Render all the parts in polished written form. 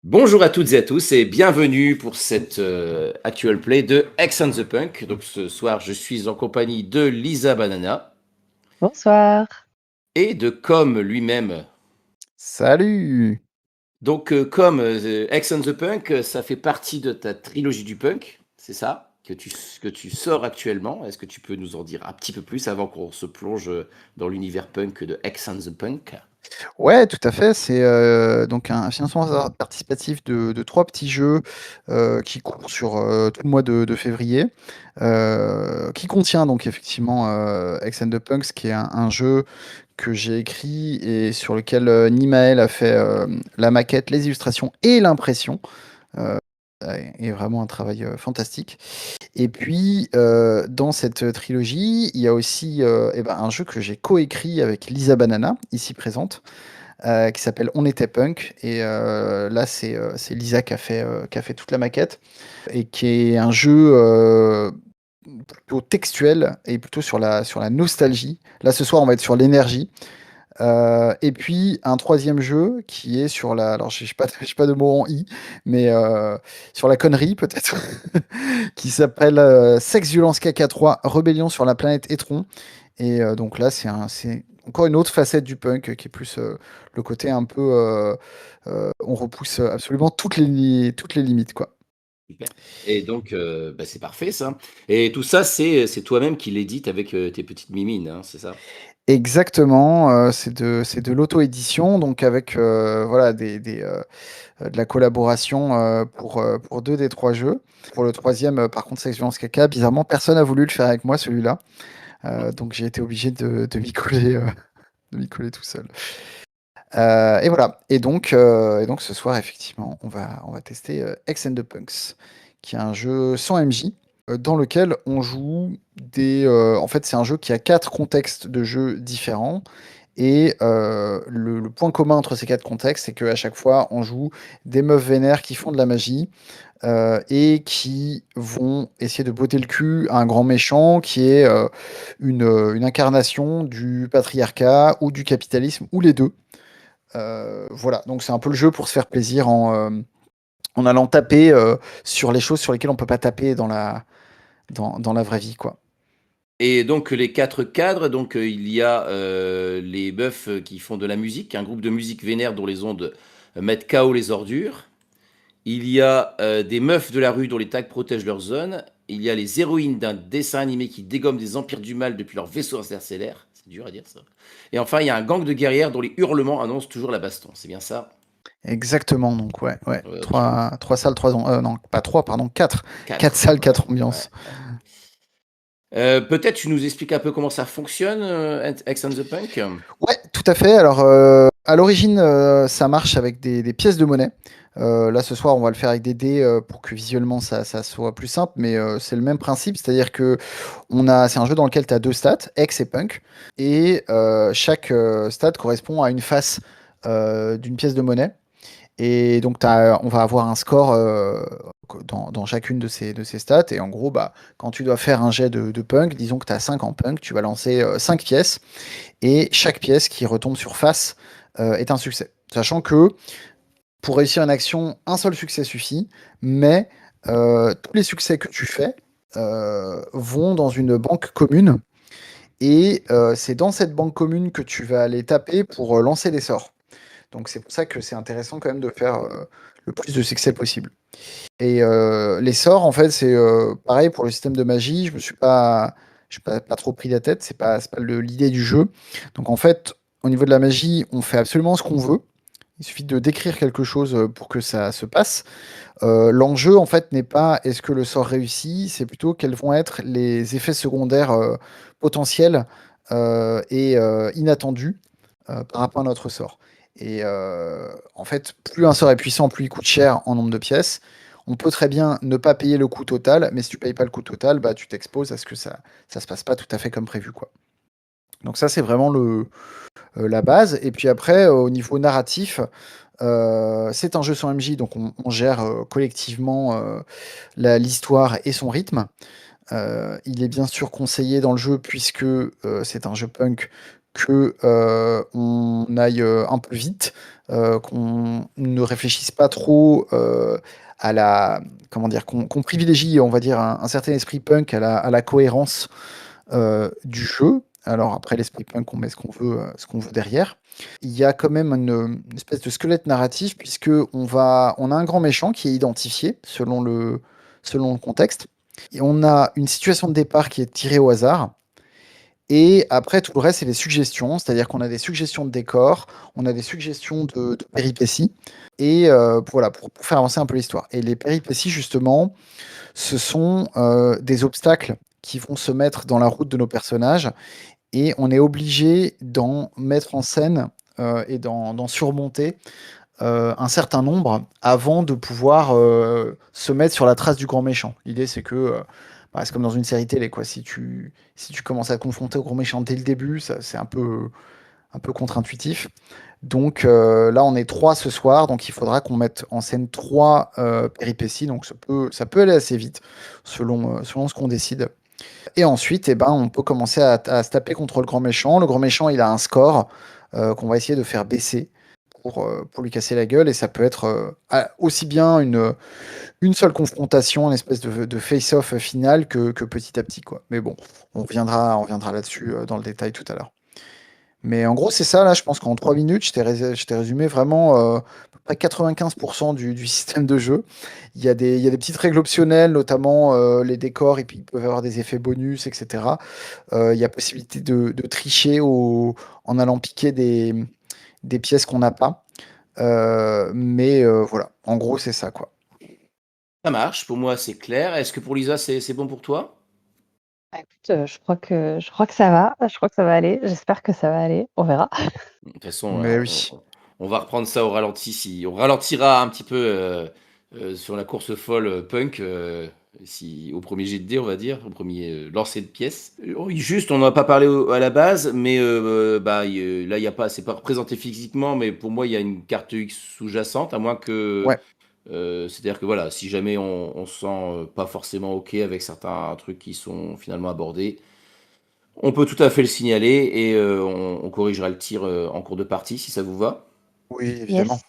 Bonjour à toutes et à tous et bienvenue pour cette actual play de X and the Punk. Donc ce soir, je suis en compagnie de Lisa Banana Bonsoir. et de Com lui-même. Salut! Donc Com, X and the Punk, ça fait partie de ta trilogie du punk, c'est ça? Que tu sors actuellement. Est-ce que tu peux nous en dire un petit peu plus avant qu'on se plonge dans l'univers punk de X and the Punk? Ouais, tout à fait, c'est, donc un financement participatif de 3 petits jeux, qui courent sur, tout le mois de février, qui contient donc effectivement, Ex and the Punks, qui est un jeu que j'ai écrit et sur lequel, Nimaël a fait, la maquette, les illustrations et l'impression, heu, et vraiment un travail, fantastique. Et puis, dans cette trilogie, il y a aussi, un jeu que j'ai coécrit avec Lisa Banana, ici présente, qui s'appelle On était punk et là, c'est Lisa qui a fait toute la maquette et qui est un jeu, plutôt textuel et plutôt sur la nostalgie. Là, ce soir, on va être sur l'énergie. Et puis un troisième jeu qui est sur la alors j'ai pas de mots en i, mais sur la connerie peut-être, qui s'appelle, Sex Violence Caca 3 Rébellion sur la planète Étron et donc là, c'est encore une autre facette du punk, qui est plus, le côté un peu, on repousse, absolument toutes les limites, quoi. Super. Et donc, c'est parfait ça. Et tout ça, c'est toi-même qui l'édites avec tes petites mimines, hein, c'est ça? Exactement, c'est de l'auto-édition, donc avec, voilà de la collaboration, pour 2 des 3 jeux. Pour le troisième, par contre, Sex Violence Caca, bizarrement, personne n'a voulu le faire avec moi, celui-là. Donc j'ai été obligé de m'y coller, de m'y coller tout seul. Et voilà. Et donc ce soir, effectivement, on va tester, Ex and the Punks, qui est un jeu sans MJ, dans lequel on joue en fait, c'est un jeu qui a 4 contextes de jeu différents et le point commun entre ces 4 contextes, c'est qu'à chaque fois, on joue des meufs vénères qui font de la magie, et qui vont essayer de botter le cul à un grand méchant qui est, une incarnation du patriarcat ou du capitalisme ou les 2. Voilà, donc c'est un peu le jeu pour se faire plaisir en allant taper, sur les choses sur lesquelles on peut pas taper dans la vraie vie, quoi. Et donc les 4 cadres, donc il y a, les meufs, qui font de la musique, un groupe de musique vénère dont les ondes, mettent KO les ordures. Il y a, des meufs de la rue dont les tags protègent leur zone. Il y a les héroïnes d'un dessin animé qui dégomment des empires du mal depuis leur vaisseau interstellaire. C'est dur à dire ça. Et enfin, il y a un gang de guerrières dont les hurlements annoncent toujours la baston. C'est bien ça? Exactement, donc ouais, ouais, OK. 3 salles, 3 non, pas 3 pardon, 4 4. salles, Ouais, 4 ouais. ambiances. Peut-être tu nous expliques un peu comment ça fonctionne, Ex on the Punk? Ouais, tout à fait. Alors, à l'origine, ça marche avec des pièces de monnaie. Là, ce soir, on va le faire avec des dés, pour que visuellement ça soit plus simple, mais c'est le même principe. C'est-à-dire que c'est un jeu dans lequel tu as 2 stats, Hex et Punk, et chaque, stat correspond à une face, d'une pièce de monnaie. Et donc, on va avoir un score, dans chacune de ces stats. Et en gros, bah, quand tu dois faire un jet de Punk, disons que tu as 5 en Punk, tu vas lancer, 5 pièces et chaque pièce qui retombe sur face, est un succès. Sachant que pour réussir une action, un seul succès suffit, mais tous les succès que tu fais, vont dans une banque commune et c'est dans cette banque commune que tu vas aller taper pour, lancer des sorts. Donc c'est pour ça que c'est intéressant quand même de faire, le plus de succès possible. Et les sorts, en fait, c'est, pareil pour le système de magie, je suis pas trop pris la tête, c'est pas l'idée du jeu. Donc en fait, au niveau de la magie, on fait absolument ce qu'on veut. Il suffit de décrire quelque chose, pour que ça se passe. L'enjeu, en fait, n'est pas est-ce que le sort réussit, c'est plutôt quels vont être les effets secondaires, potentiels, et inattendus, par rapport à notre sort. Et en fait, plus un sort est puissant, plus il coûte cher en nombre de pièces. On peut très bien ne pas payer le coût total, mais si tu payes pas le coût total, bah, tu t'exposes à ce que ça se passe pas tout à fait comme prévu, quoi. Donc ça, c'est vraiment la base. Et puis après, au niveau narratif, c'est un jeu sans MJ, donc on gère, collectivement, l'histoire et son rythme. Il est bien sûr conseillé dans le jeu puisque, c'est un jeu punk, que on aille un peu vite, qu'on ne réfléchisse pas trop à la, comment dire, qu'on privilégie, on va dire, un certain esprit punk à la cohérence du jeu. Alors après l'esprit punk, on met ce qu'on veut derrière. Il y a quand même une espèce de squelette narratif puisque on a un grand méchant qui est identifié selon le contexte. Et on a une situation de départ qui est tirée au hasard. Et après, tout le reste, c'est les suggestions, c'est-à-dire qu'on a des suggestions de décors, on a des suggestions de péripéties, et voilà, pour faire avancer un peu l'histoire. Et les péripéties, justement, ce sont des obstacles qui vont se mettre dans la route de nos personnages, et on est obligé d'en mettre en scène et d'en surmonter un certain nombre avant de pouvoir se mettre sur la trace du grand méchant. L'idée, c'est que bah, c'est comme dans une série télé, quoi. Si tu commences à te confronter au grand méchant dès le début, c'est un peu contre-intuitif. Donc là, on est trois ce soir, donc il faudra qu'on mette en scène trois péripéties. Donc ça peut aller assez vite selon ce qu'on décide. Et ensuite, eh ben, on peut commencer à se taper contre le grand méchant. Le grand méchant, il a un score qu'on va essayer de faire baisser pour lui casser la gueule. Et ça peut être aussi bien une seule confrontation, une espèce de face-off final que petit à petit, quoi. Mais bon, on reviendra là-dessus dans le détail tout à l'heure. Mais en gros, c'est ça, là, je pense qu'en 3 minutes, je t'ai résumé vraiment à peu près 95% du système de jeu. Il y a des petites règles optionnelles, notamment les décors, et puis ils peuvent avoir des effets bonus, etc. Il y a possibilité de tricher en allant piquer des pièces qu'on n'a pas. Mais voilà, en gros, c'est ça, quoi. Ça marche, pour moi c'est clair. Est-ce que pour Lisa c'est bon pour toi? Bah, écoute, je crois que ça va. Je crois que ça va aller. J'espère que ça va aller. On verra. De toute façon, Mais oui. on va reprendre ça au ralenti. Si on ralentira un petit peu sur la course folle punk, si, au premier jet de dés, on va dire, au premier lancer de pièces. Juste, on n'en a pas parlé à la base, mais bah, là, il y a pas, c'est pas représenté physiquement, mais pour moi, il y a une carte X sous-jacente, à moins que. Ouais. C'est-à-dire que voilà, si jamais on se sent pas forcément OK avec certains trucs qui sont finalement abordés, on peut tout à fait le signaler et on corrigera le tir en cours de partie si ça vous va. Oui, évidemment.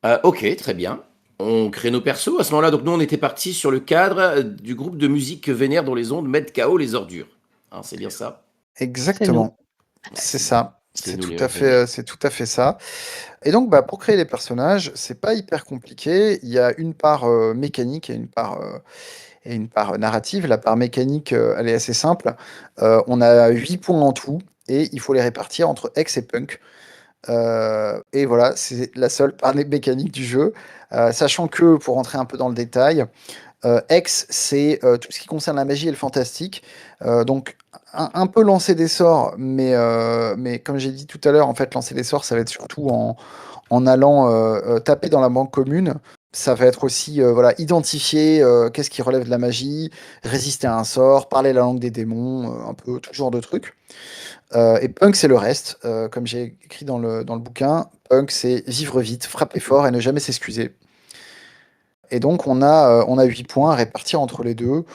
Yes. Ok, très bien. On crée nos persos. À ce moment-là, donc nous, on était parti sur le cadre du groupe de musique vénère dont les ondes mettent KO les ordures. Hein, c'est bien ça. C'est nous. Exactement. Ouais, C'est ça. c'est C'est nous tout les à fait, vénères. c'est tout à fait ça. Et donc, bah, pour créer les personnages, c'est pas hyper compliqué. Il y a une part mécanique et une part narrative. La part mécanique, elle est assez simple. On a 8 points en tout et il faut les répartir entre Hex et Punk. Et voilà, c'est la seule part mécanique du jeu. Sachant que, pour rentrer un peu dans le détail, Hex, c'est tout ce qui concerne la magie et le fantastique. Donc, un peu lancer des sorts, mais comme j'ai dit tout à l'heure, en fait, lancer des sorts, ça va être surtout en allant taper dans la banque commune. Ça va être aussi voilà, identifier qu'est-ce qui relève de la magie, résister à un sort, parler la langue des démons, un peu tout ce genre de trucs. Et punk, c'est le reste. Comme j'ai écrit dans le bouquin, punk, c'est vivre vite, frapper fort et ne jamais s'excuser. Et donc, on a 8 points à répartir entre les deux.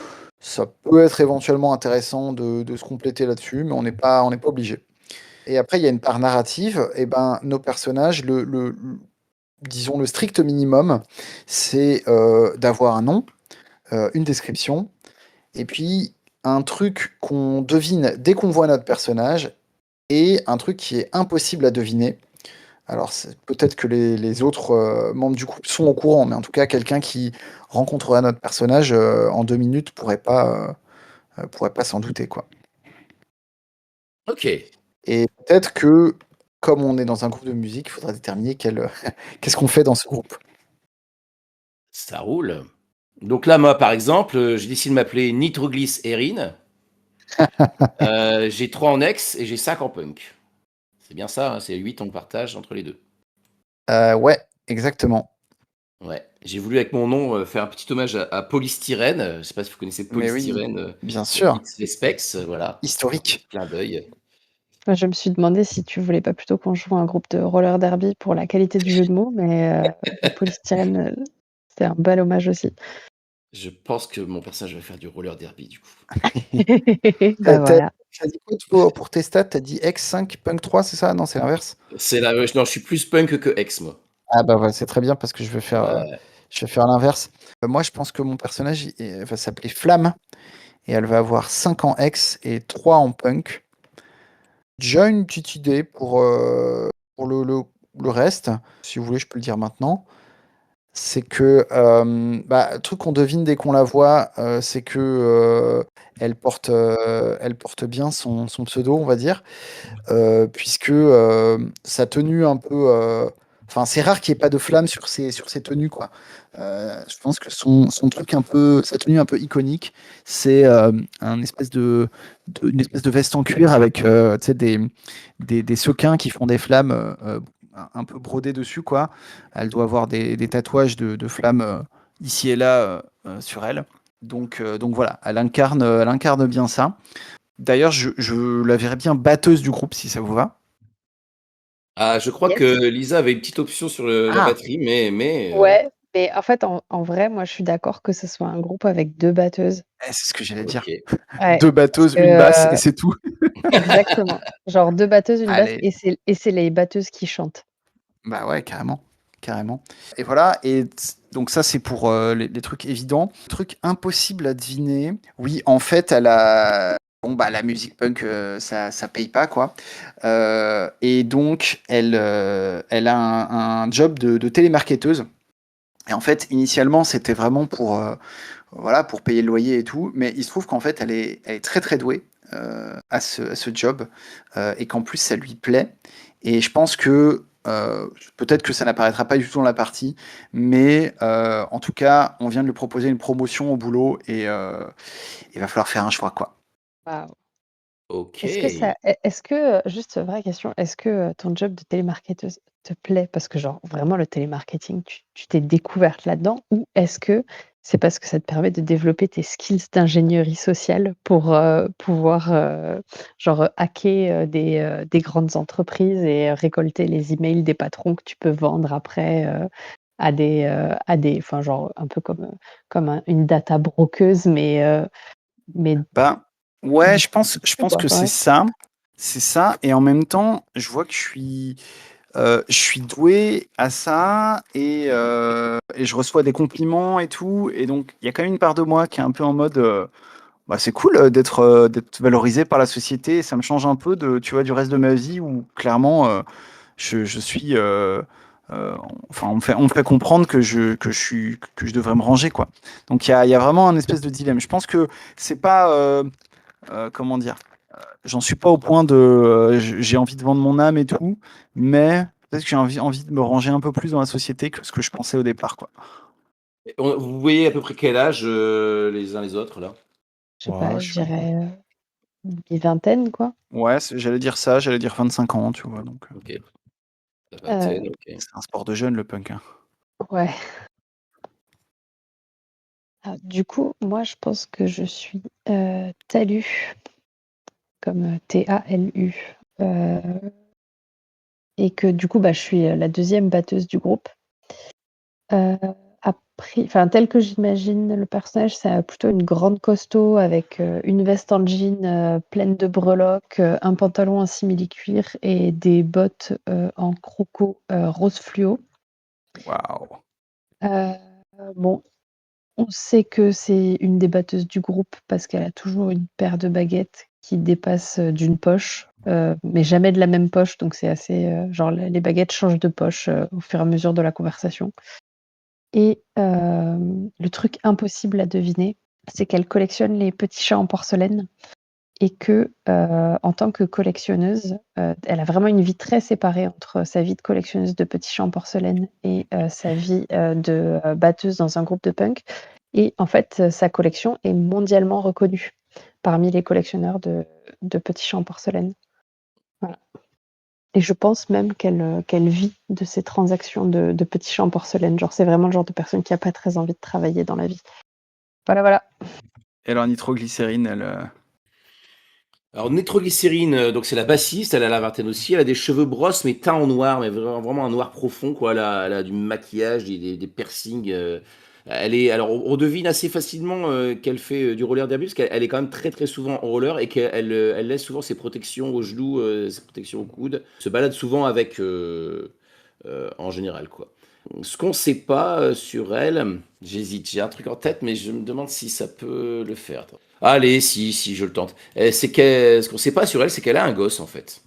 Ça peut être éventuellement intéressant de se compléter là-dessus, mais on n'est pas obligé. Et après, il y a une part narrative. Et ben, nos personnages, disons le strict minimum, c'est d'avoir un nom, une description, et puis un truc qu'on devine dès qu'on voit notre personnage, et un truc qui est impossible à deviner. Alors, peut-être que les autres membres du groupe sont au courant, mais en tout cas, quelqu'un qui rencontrera notre personnage en 2 minutes pourrait pas s'en douter, quoi. Ok, Et peut-être que, comme on est dans un groupe de musique, il faudra déterminer qu'est-ce qu'on fait dans ce groupe. ça roule. Donc là, moi, par exemple, j'ai décidé de m'appeler Nitroglyce Erin. J'ai 3 en ex et j'ai 5 en punk. C'est bien ça, hein, c'est 8, on le partage entre les deux. Ouais, exactement. Ouais, j'ai voulu avec mon nom faire un petit hommage à Polystyrène. Je sais pas si vous connaissez Mais oui, Polystyrène, bien sûr. X les Specs, voilà. Un petit Historique. clin d'œil. Moi, je me suis demandé si tu voulais pas plutôt qu'on joue un groupe de roller derby pour la qualité du jeu de mots, mais polystyrène, c'est un bel hommage aussi. Je pense que mon personnage va faire du roller derby du coup. Bah Peut-être. voilà. T'as dit quoi pour tes stats? T'as dit X5, Punk 3, c'est ça? Non, c'est l'inverse? Non, je suis plus punk que ex, moi. Ah bah ouais, c'est très bien parce que Ouais. je vais faire l'inverse. Moi, je pense que mon personnage va s'appeler Flamme et elle va avoir 5 en X et 3 en Punk. Déjà une petite idée pour le reste. Si vous voulez, je peux le dire maintenant. C'est que le truc qu'on devine dès qu'on la voit, c'est que elle porte bien son pseudo, on va dire, puisque sa tenue un peu, enfin c'est rare qu'il n'y ait pas de flamme sur ses tenues quoi. Je pense que son truc un peu, sa tenue un peu iconique, c'est une espèce de veste en cuir avec tu sais, des sequins qui font des flammes un peu brodées dessus quoi. Elle doit avoir des tatouages de flammes ici et là sur elle. Donc voilà, elle incarne bien ça. D'ailleurs, je la verrais bien batteuse du groupe si ça vous va. Ah, je crois Yes. que Lisa avait une petite option sur la Ah, batterie, mais Ouais, mais en fait, en vrai, moi, je suis d'accord que ce soit un groupe avec 2 batteuses. c'est ce que j'allais dire. ok. Ouais, Deux parce batteuses, que, une basse et c'est tout. exactement. Genre 2 batteuses, une basse Allez, et c'est les batteuses qui chantent. bah ouais, carrément, carrément. Et voilà, donc ça c'est pour les trucs évidents. Truc impossible à deviner. Oui, en fait, elle a bon bah la musique punk ça paye pas quoi. Et donc elle a un job de télémarketeuse. Et en fait, initialement, c'était vraiment pour voilà, pour payer le loyer et tout. Mais il se trouve qu'en fait, elle est très très douée à ce job et qu'en plus, ça lui plaît. Et je pense que peut-être que ça n'apparaîtra pas du tout dans la partie, mais en tout cas, on vient de lui proposer une promotion au boulot et il va falloir faire un choix, quoi. Waouh! Ok. Est-ce que, juste vraie question, est-ce que, ton job de télémarketeuse te plaît? Parce que genre vraiment le télémarketing, tu t'es découverte là-dedans ou est-ce que c'est parce que ça te permet de développer tes skills d'ingénierie sociale pour, pouvoir, genre, hacker, des grandes entreprises et récolter les emails des patrons que tu peux vendre après, à des enfin genre un peu comme, comme une data brokeuse mais Ben, ouais, du je coup pense quoi, que c'est ouais. ça. C'est ça. Et en même temps, je vois que je suis doué à ça et je reçois des compliments et tout. Et donc, il y a quand même une part de moi qui est un peu en mode, bah, c'est cool d'être valorisé par la société. Ça me change un peu tu vois, du reste de ma vie où clairement, je suis, enfin, on me fait comprendre que je devrais me ranger, quoi. Donc, il y a vraiment un espèce de dilemme. Je pense que c'est pas, comment dire, j'en suis pas au point de, j'ai envie de vendre mon âme et tout, mais peut-être que j'ai envie de me ranger un peu plus dans la société que ce que je pensais au départ, quoi. Vous voyez à peu près quel âge les uns les autres là? Je sais Ouais, pas, je dirais, mi-vingtaine quoi. ouais, j'allais dire ça, j'allais dire 25 ans, tu vois, donc Ok. La Heu, vingtaine, ok. c'est un sport de jeune, le punk, hein. ouais. Du coup, moi je pense que je suis, Talus, comme, Talu, heu et que du coup, bah, je suis, la deuxième batteuse du groupe. Heu, enfin tel que j'imagine le personnage, c'est, plutôt une grande costaud avec, une veste en jean, pleine de breloques, un pantalon en simili-cuir et des bottes, en croco, rose fluo. Waouh. Heu, bon, on sait que c'est une des batteuses du groupe parce qu'elle a toujours une paire de baguettes qui dépasse, d'une poche, mais jamais de la même poche, donc c'est assez, genre les baguettes changent de poche, au fur et à mesure de la conversation et le truc impossible à deviner, c'est qu'elle collectionne les petits chats en porcelaine et que, en tant que collectionneuse, elle a vraiment une vie très séparée entre sa vie de collectionneuse de petits chats en porcelaine et sa vie, de, batteuse dans un groupe de punk et en fait, sa collection est mondialement reconnue parmi les collectionneurs de petits chats en porcelaine. Voilà et je pense même qu'elle vit de ces transactions de petits chats en porcelaine. Genre, c'est vraiment le genre de personne qui a pas très envie de travailler dans la vie. Voilà, voilà. Et alors, nitroglycérine, elle, Alors Nitroglycérine, donc c'est la bassiste, elle a la vingtaine aussi, elle a des cheveux brosses mais teints en noir, mais vraiment un noir profond quoi. Elle a du maquillage, des piercings. Alors, on devine assez facilement qu'elle fait du roller derby parce qu'elle est quand même très très souvent en roller et qu'elle laisse souvent ses protections aux genoux, ses protections aux coudes. Se balade souvent avec, en général, quoi. Ce qu'on ne sait pas sur elle, j'hésite, j'ai un truc en tête, mais je me demande si ça peut le faire. Attends. Allez, si, je le tente. Ce qu'on ne sait pas sur elle, c'est qu'elle a un gosse en fait,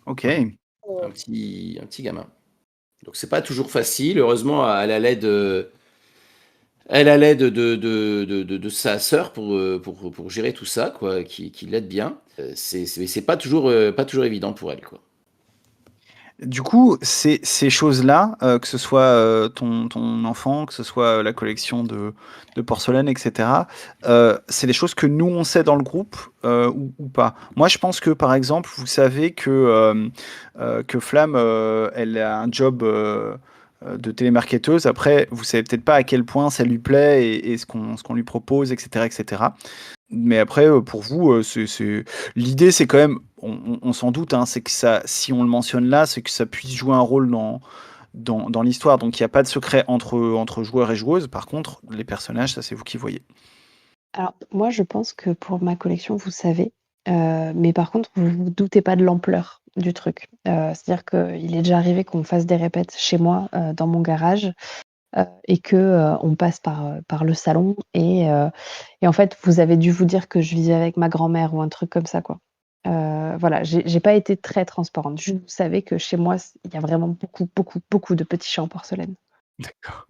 Ok. un petit gamin. Donc c'est pas toujours facile. Heureusement, elle a l'aide de sa sœur pour gérer tout ça, quoi, qui l'aide bien. C'est pas toujours évident pour elle, quoi. Du coup, ces choses-là, que ce soit ton enfant, que ce soit la collection de porcelaine, etc., c'est des choses que nous, on sait dans le groupe ou pas. Moi, je pense que, par exemple, vous savez que Flamme, elle a un job de télémarketeuse. Après, vous savez peut-être pas à quel point ça lui plaît et ce qu'on lui propose, etc., etc. Mais après, pour vous, l'idée, c'est quand même, on s'en doute, hein, c'est que ça, si on le mentionne là, c'est que ça puisse jouer un rôle dans l'histoire. Donc, il n'y a pas de secret entre joueurs et joueuses. Par contre, les personnages, ça, c'est vous qui voyez. Alors, moi, je pense que pour ma collection, vous savez, mais par contre, vous vous doutez pas de l'ampleur du truc. C'est-à-dire qu'il est déjà arrivé qu'on fasse des répètes chez moi, dans mon garage, et que on passe par le salon et en fait, vous avez dû vous dire que je vivais avec ma grand-mère ou un truc comme ça, quoi. Voilà, j'ai pas été très transparente. Juste, vous savez que chez moi, il y a vraiment beaucoup, beaucoup, beaucoup de petits chats en porcelaine. D'accord.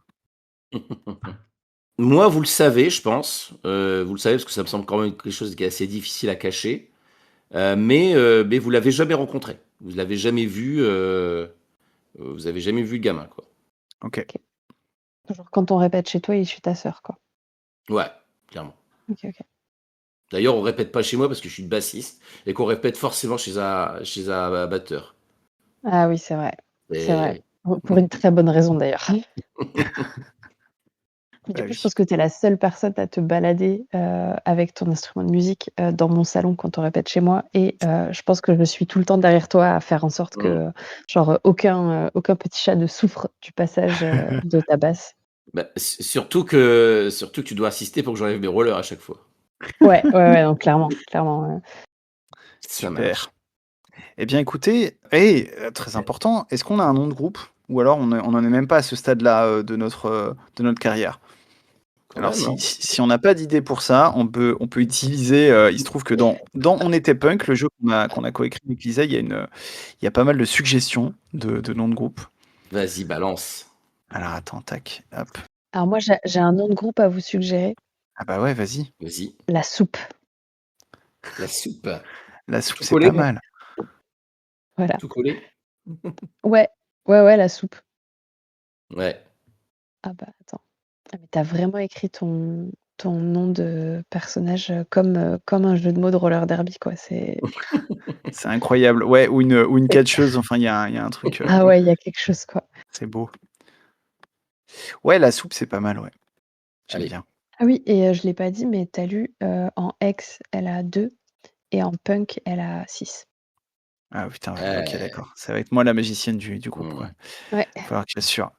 Moi, vous le savez, je pense. Vous le savez parce que ça me semble quand même quelque chose qui est assez difficile à cacher. Mais vous l'avez jamais rencontré. Vous l'avez jamais vu. Vous avez jamais vu le gamin, quoi. Ok. Ok. Genre, quand on répète chez toi, il suit ta sœur, quoi. Ouais, clairement. Ok, ok. D'ailleurs, on répète pas chez moi parce que je suis bassiste et qu'on répète forcément chez un batteur. Ah oui, c'est vrai. C'est vrai. Et... Pour une très bonne raison d'ailleurs. Du Bah coup, je oui. pense que tu es la seule personne à te balader avec ton instrument de musique dans mon salon quand on répète chez moi. Et je pense que je suis tout le temps derrière toi à faire en sorte que genre, aucun petit chat ne souffre du passage de ta basse. Bah, surtout que tu dois assister pour que j'enlève mes rollers à chaque fois. Ouais, ouais, ouais, non, clairement, clairement. Ouais. Ça marche. Super. Eh bien, écoutez, très important, est-ce qu'on a un nom de groupe? Ou alors on n'en est même pas à ce stade-là de notre carrière? Quand Alors, même, si, non? si si on n'a pas d'idée pour ça, on peut utiliser. Il se trouve que dans On était punk, le jeu qu'on a coécrit avec Lisa, il y a pas mal de suggestions de noms de groupe. Vas-y, balance. Alors, attends, tac, hop. Alors moi, j'ai un nom de groupe à vous suggérer. Ah bah ouais, vas-y. Vas-y. La soupe. La soupe. La soupe, Tout c'est collé? pas mal. Voilà. Tout collé? Ouais, ouais, ouais, la soupe. Ouais. Ah bah attends. Ah, mais t'as vraiment écrit ton nom de personnage comme un jeu de mots de roller derby, quoi. C'est incroyable. Ouais, ou une catcheuse, enfin, il y a un truc, Ah ouais, il y a quelque chose, quoi. c'est beau. Ouais, la soupe, c'est pas mal, ouais. J'aime Allez. bien. Ah oui, et je l'ai pas dit, mais t'as lu en X, elle a 2 et en Punk, elle a 6. Ah putain, ouais, ok, Euh, d'accord. Ça va être moi la magicienne du groupe, quoi. hmm. Ouais. Falloir que j'assure.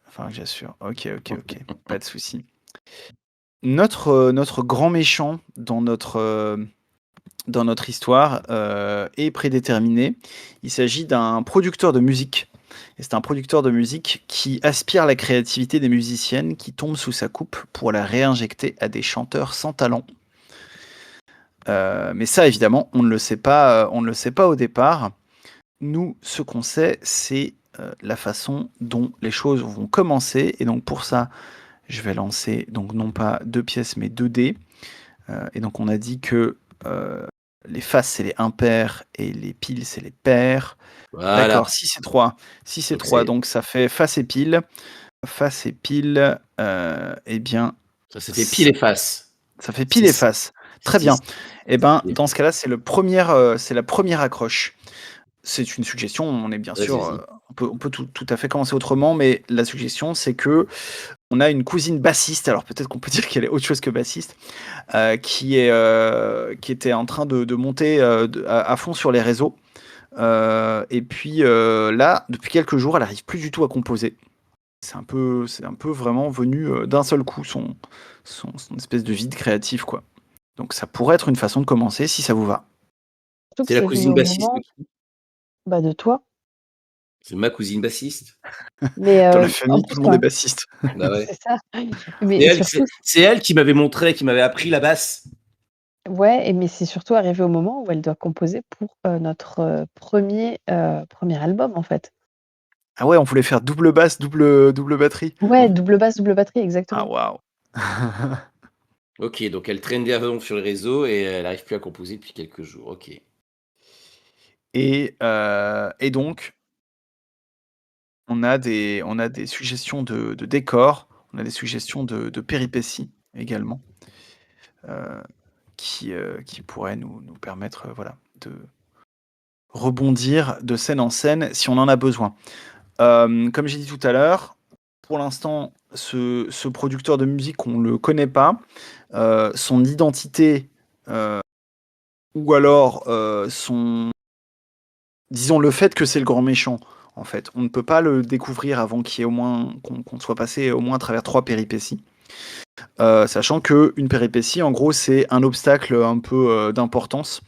Ok, ok, ok. Pas de souci. Notre grand méchant dans notre histoire est prédéterminé. Il s'agit d'un producteur de musique. Et c'est un producteur de musique qui aspire la créativité des musiciennes qui tombent sous sa coupe pour la réinjecter à des chanteurs sans talent. Mais ça, évidemment, on ne le sait pas au départ. Nous, ce qu'on sait, c'est la façon dont les choses vont commencer. Et donc pour ça, je vais lancer donc non pas 2 pièces, mais 2 dés. Et donc on a dit que les faces, c'est les impairs et les piles, c'est les pairs. Voilà. D'accord, si c'est 3. Si c'est Donc 3, c'est donc ça fait face et pile. Face et pile, eh bien, ça fait pile et face. ça fait pile et 6. face. Très 6. bien. Eh ben, Pile et dans ce face. cas-là, c'est la première accroche. C'est une suggestion, on est bien Vas-y, sûr, vas-y. on peut tout à fait commencer autrement, mais la suggestion, c'est que on a une cousine bassiste, alors peut-être qu'on peut dire qu'elle est autre chose que bassiste, qui était en train de monter à fond sur les réseaux. Et puis là, depuis quelques jours, elle n'arrive plus du tout à composer. c'est un peu vraiment venu d'un seul coup, son espèce de vide créatif, quoi. Donc ça pourrait être une façon de commencer, si ça vous va. Surtout que C'est la c'est arrivé cousine au bassiste de moment, qui? de toi. C'est ma cousine bassiste. Mais Dans la en famille, tout plus, le monde est bassiste. Bah ouais. c'est ça. Mais surtout, C'est elle qui m'avait montré, qui m'avait appris la basse. ouais, mais c'est surtout arrivé au moment où elle doit composer pour notre premier album, en fait. Ah ouais, on voulait faire double basse, double batterie. Ouais, double basse, double batterie, Ah exactement. waouh. Ok, donc elle traîne des avons sur les réseaux et elle n'arrive plus à composer depuis quelques jours. Ok. Et donc, on a des suggestions de décors, on a des suggestions de péripéties également, euh, qui pourraient nous permettre voilà, de rebondir de scène en scène si on en a besoin. Comme j'ai dit tout à l'heure, pour l'instant, ce producteur de musique, on ne le connaît pas. Son identité, ou alors disons le fait que c'est le grand méchant, en fait. On ne peut pas le découvrir avant qu'il y ait au moins qu'on soit passé au moins à travers 3 péripéties. Sachant que une péripétie, en gros, c'est un obstacle un peu d'importance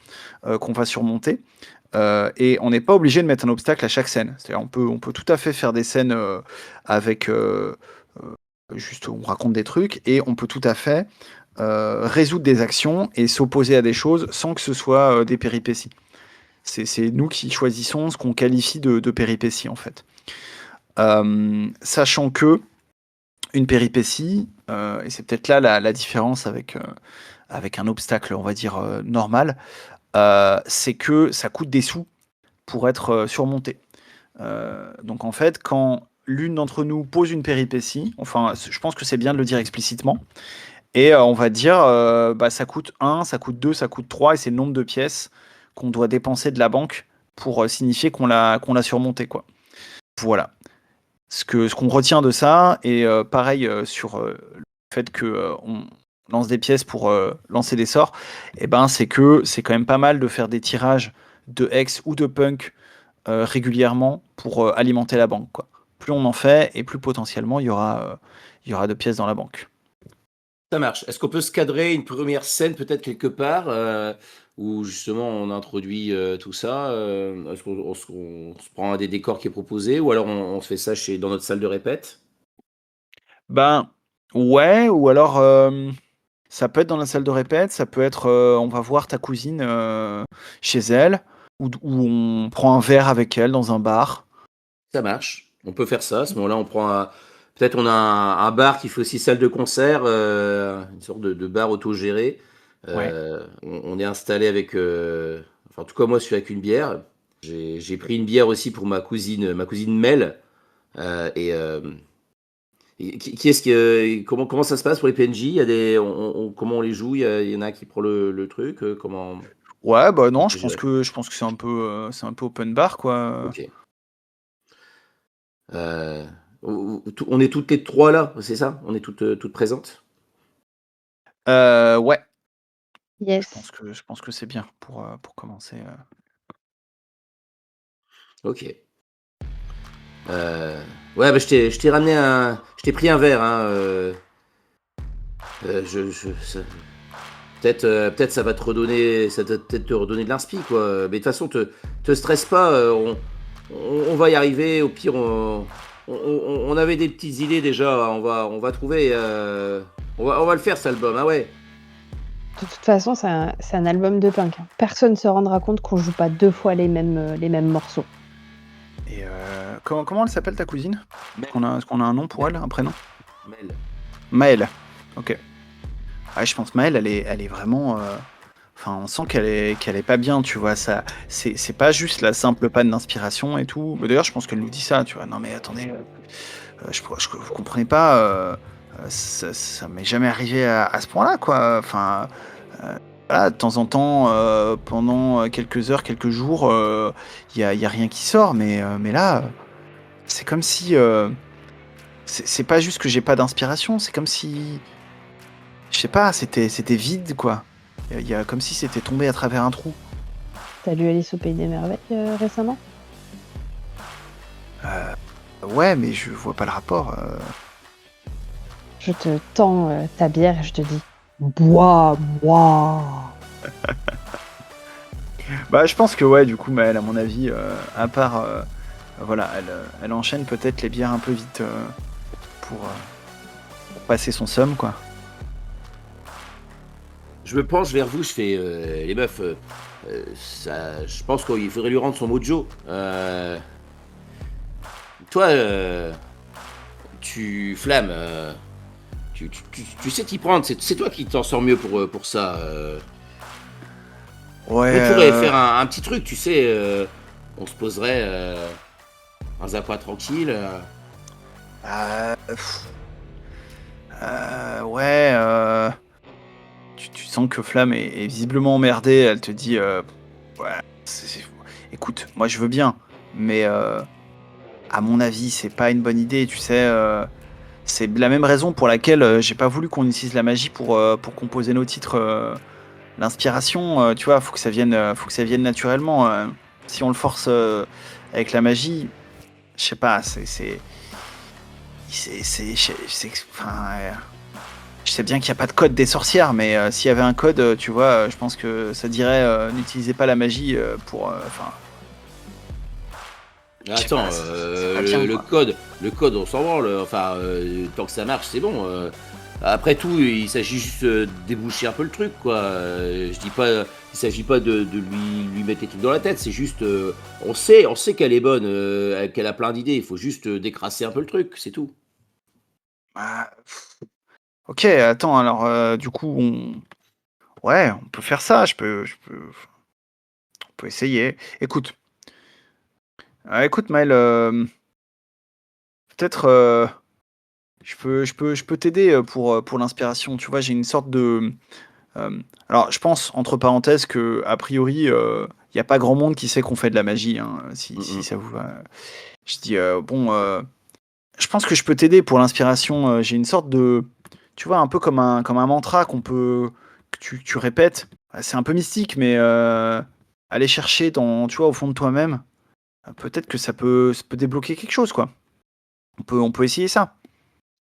qu'on va surmonter. Et on n'est pas obligé de mettre un obstacle à chaque scène. C'est-à-dire on peut tout à fait faire des scènes avec juste on raconte des trucs et on peut tout à fait résoudre des actions et s'opposer à des choses sans que ce soit des péripéties. C'est nous qui choisissons ce qu'on qualifie de péripétie en fait. Sachant que une péripétie, et c'est peut-être là la différence avec un obstacle, on va dire normal, c'est que ça coûte des sous pour être surmonté. Donc en fait, quand l'une d'entre nous pose une péripétie, enfin, je pense que c'est bien de le dire explicitement, et on va dire, ça coûte 1, ça coûte 2, ça coûte 3, et c'est le nombre de pièces qu'on doit dépenser de la banque pour signifier qu'on l'a surmonté, quoi. Voilà. Ce qu'on retient de ça, et pareil sur le fait que on lance des pièces pour lancer des sorts, et ben c'est que c'est quand même pas mal de faire des tirages de hex ou de punk régulièrement pour alimenter la banque, quoi. Plus on en fait, et plus potentiellement il y aura de pièces dans la banque. Ça marche. Est-ce qu'on peut se cadrer une première scène peut-être quelque part où justement on introduit tout ça est-ce qu'on se prend un des décors qui est proposé ou alors on se fait ça dans notre salle de répète? Ben ouais, ou alors ça peut être dans la salle de répète, ça peut être on va voir ta cousine chez elle, ou on prend un verre avec elle dans un bar. Ça marche. On peut faire ça. À ce moment-là, peut-être on a un bar qui fait aussi salle de concert, une sorte de bar autogéré. Ouais. On est installé avec, enfin, en tout cas moi, je suis avec une bière. J'ai pris une bière aussi pour ma cousine Mel. Qui est-ce comment ça se passe pour les PNJ? Il y a comment on les joue? Il y en a qui prend le truc? Comment? Ouais, bah non, C'est géré. je pense que c'est un peu open bar, quoi. Ok. Euh, on est toutes les trois là, c'est ça? On est toutes présentes? Ouais, Yes. je pense que c'est bien pour commencer. Ok. Ouais, bah, je t'ai pris un verre, hein. Peut-être ça va te redonner, ça va peut-être te redonner de l'inspi, quoi. Mais de toute façon, te stresse pas. On va y arriver. Au pire, on avait des petites idées déjà. On va trouver. On va le faire, cet album. Ah ouais. De toute façon, c'est un album de punk, hein. Personne ne se rendra compte qu'on joue pas 2 fois les mêmes morceaux. Et comment elle s'appelle ta cousine? Mel. Est-ce qu'on a un nom pour elle, un prénom? Mel. Maëlle. Ok. Ouais, je pense Maëlle, elle est vraiment. Enfin, on sent qu'elle est pas bien, tu vois. Ça, c'est pas juste la simple panne d'inspiration et tout. Mais d'ailleurs, je pense qu'elle nous dit ça, tu vois. Non, mais attendez, vous comprenez pas. Ça m'est jamais arrivé à ce point-là, quoi. Enfin, voilà, de temps en temps, pendant quelques heures, quelques jours, y a rien qui sort. Mais là, c'est comme si. C'est pas juste que j'ai pas d'inspiration, c'est comme si. Je sais pas, c'était vide, quoi. Il y a comme si c'était tombé à travers un trou. T'as lu Alice au Pays des Merveilles récemment? Ouais, mais je vois pas le rapport. Je te tends ta bière et je te dis bois, moi. Bah, je pense que ouais, du coup, Maëlle, à mon avis, à part, voilà, elle enchaîne peut-être les bières un peu vite pour passer son somme, quoi. Je me penche vers vous, je fais les meufs, je pense qu'il faudrait lui rendre son mojo. Toi, Flamme, tu sais t'y prendre, c'est toi qui t'en sors mieux pour ça. Ouais, On pourrait faire un petit truc, tu sais, on se poserait dans un coin tranquille. Ouais, tu sens que Flamme est visiblement emmerdée. Elle te dit, ouais, écoute, moi je veux bien, mais à mon avis, c'est pas une bonne idée, tu sais. C'est la même raison pour laquelle j'ai pas voulu qu'on utilise la magie pour composer nos titres. L'inspiration, tu vois, faut que ça vienne naturellement. Si on le force avec la magie, je sais pas, enfin, je sais bien qu'il n'y a pas de code des sorcières, mais s'il y avait un code, tu vois, je pense que ça dirait n'utilisez pas la magie enfin, je sais Attends, pas, c'est pas bien, le quoi. code, on s'en branle. Enfin, tant que ça marche, c'est bon. Après tout, il s'agit juste de déboucher un peu le truc, quoi. Je dis pas, il s'agit pas de lui mettre les trucs dans la tête. C'est juste, on sait qu'elle est bonne, qu'elle a plein d'idées. Il faut juste décrasser un peu le truc, c'est tout. Ah, ok, attends, alors du coup, ouais, on peut faire ça. On peut essayer. Écoute, écoute, Maël, peut-être je peux t'aider pour l'inspiration. Tu vois, j'ai une sorte de. Alors, je pense, entre parenthèses, que a priori, il n'y a pas grand monde qui sait qu'on fait de la magie, hein, si Mm-mm. ça vous va. Je dis, bon, je pense que je peux t'aider pour l'inspiration. J'ai une sorte de. Tu vois, un peu comme un mantra que tu répètes. C'est un peu mystique, mais aller chercher tu vois, au fond de toi-même, peut-être que ça peut débloquer quelque chose, quoi. On peut essayer ça.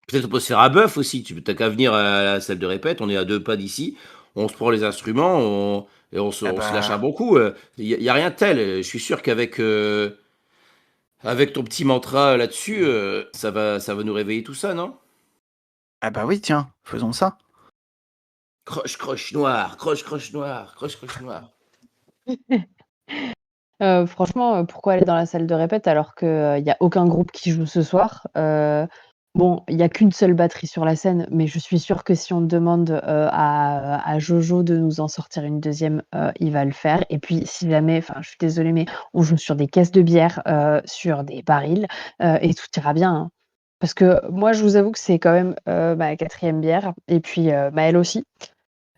Peut-être on peut se faire un bœuf aussi. Tu t'as qu'à venir à la salle de répète. On est à 2 pas d'ici. On se prend les instruments et Eh on se lâche un bah, bon coup. Y a rien de tel. Je suis sûr qu'avec avec ton petit mantra là-dessus, ça va nous réveiller tout ça, non? ah bah oui, tiens, faisons ça. Croche, croche noire, croche, croche noire, croche, croche noire. Franchement, pourquoi aller dans la salle de répète alors qu'il y a aucun groupe qui joue ce soir? Bon, il y a qu'une seule batterie sur la scène, mais je suis sûre que si on demande, à Jojo de nous en sortir une deuxième, il va le faire et puis si jamais enfin, je suis désolée, mais on joue sur des caisses de bière, sur des barils, et tout ira bien, hein. Parce que moi, je vous avoue que c'est quand même, ma 4e bière et puis, Maëlle aussi.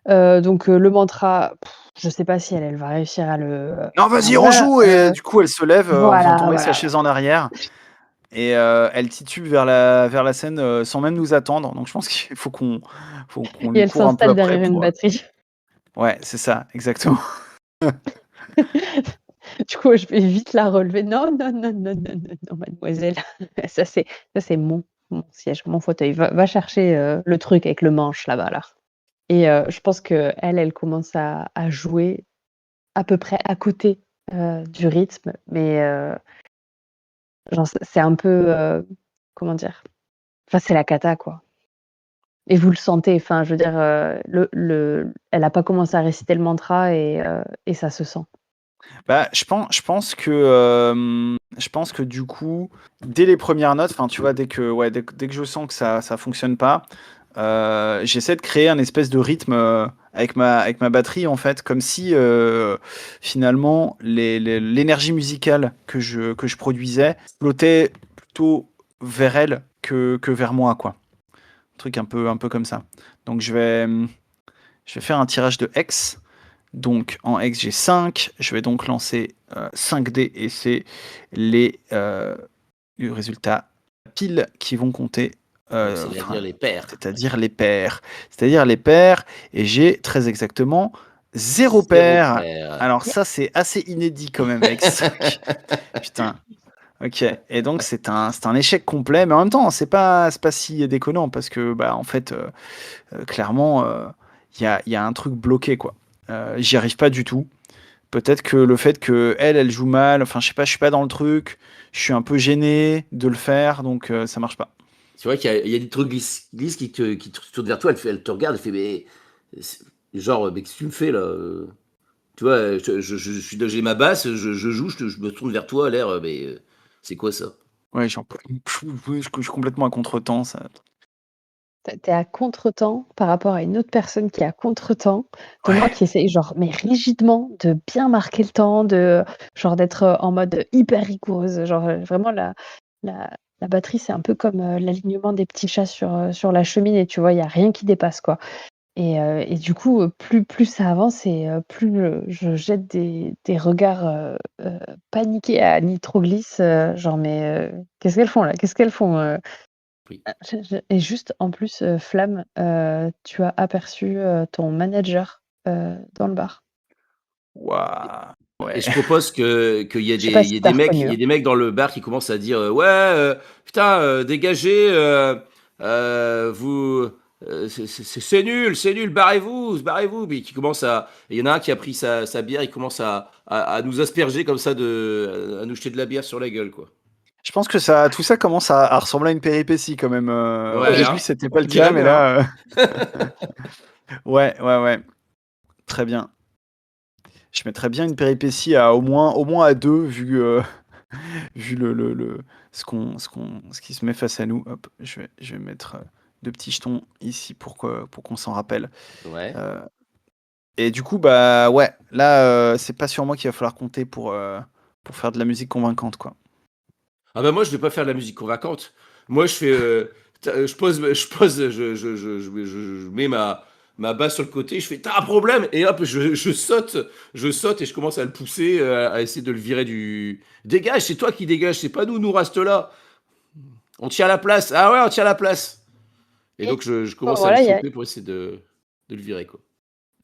Donc le mantra, je sais pas si elle va réussir à le Non, enfin vas-y, on voilà, joue! Et du coup, elle se lève en faisant voilà, tomber sa voilà. chaise en arrière et elle titube vers la scène sans même nous attendre. Donc je pense qu'il faut qu'on Et lui elle court un peu s'installe après derrière une pour. batterie. Ouais, c'est ça, exactement. Du coup, je vais vite la relever. «Non, non, non, non, non, non, non, mademoiselle, ça c'est mon siège, mon fauteuil. Va chercher, le truc avec le manche là-bas, là». Et je pense qu'elle, elle commence à jouer à peu près à côté, du rythme, mais genre c'est un peu, comment dire? Enfin, c'est la cata, quoi. Et vous le sentez, enfin, je veux dire, elle a pas commencé à réciter le mantra et ça se sent. Bah, je pense que du coup, dès les premières notes, enfin, tu vois, dès que je sens que ça fonctionne pas, j'essaie de créer un espèce de rythme avec ma batterie, en fait, comme si finalement l'énergie musicale que je produisais flottait plutôt vers elle que vers moi, quoi. Un truc un peu comme ça. Donc je vais faire un tirage de hex. Donc en hex, j'ai 5. Je vais donc lancer 5 dés et c'est les résultats piles qui vont compter. Donc c'est-à-dire Enfin, les pères. c'est-à-dire les paires. C'est-à-dire les paires. Et j'ai très exactement 0 Zéro paire. père. Alors ça, c'est assez inédit quand même avec 5. Putain. Ok. Et donc c'est un échec complet, mais en même temps c'est pas si déconnant parce que en fait clairement il y a un truc bloqué quoi. J'y arrive pas du tout. Peut-être que le fait que elle joue mal, enfin je sais pas, je suis pas dans le truc, je suis un peu gêné de le faire, donc ça marche pas. C'est vrai qu'il y a des trucs glisse qui te tourne vers toi, elle te regarde, elle fait mais genre mais qu'est-ce que tu me fais là Tu vois, j'ai ma basse, je joue, je me tourne vers toi, l'air mais c'est quoi ça Ouais, genre, je suis complètement à contretemps, ça. Tu à contretemps par rapport à une autre personne qui est à contretemps de moi Ouais. qui essaye genre, mais rigidement de bien marquer le temps, genre d'être, en mode hyper rigoureuse. Genre, vraiment la la batterie, c'est un peu comme, l'alignement des petits chats sur la cheminée, tu vois? Il y a rien qui dépasse, quoi. Et du coup, plus ça avance et plus je jette des regards, paniqués à Nitroglisse, genre: «Mais, qu'est-ce qu'elles font là? Qu'est-ce qu'elles font?» Oui. Je et juste en plus, Flamme, tu as aperçu, ton manager, dans le bar. Waouh! Et Ouais. je propose Je sais pas il si y ait tu des mecs il reconnu, y ait hein. des mecs dans le bar qui commencent à dire, «Ouais, putain, dégagez, vous, c'est nul, barrez-vous, barrez-vous». Mais qui commence à et il y en a un qui a pris sa bière, il commence à nous asperger comme ça à nous jeter de la bière sur la gueule, quoi. Je pense que tout ça commence à ressembler à une péripétie quand même. Au Ouais, début, hein? c'était pas On le cas, dirait mais bien, hein? là, ouais, ouais, ouais, très bien. Je mettrais bien une péripétie à au moins à 2 vu, vu ce qui se met face à nous. Hop, je vais mettre, 2 petits jetons ici pour qu'on s'en rappelle. Ouais. Heu et du coup, ouais, là, c'est pas sur moi qu'il va falloir compter pour faire de la musique convaincante, quoi. Ah bah, moi, je vais pas faire de la musique convaincante. Moi, je fais, je mets ma basse sur le côté, je fais: «Tu as un problème?» et hop, je saute et je commence à le pousser, à essayer de le virer du «Dégage, c'est toi qui dégage, c'est pas nous, nous reste là. On tient la place. Ah ouais, on tient la place» et Et donc je bon, commence à le voilà, choper pour essayer de le virer, quoi.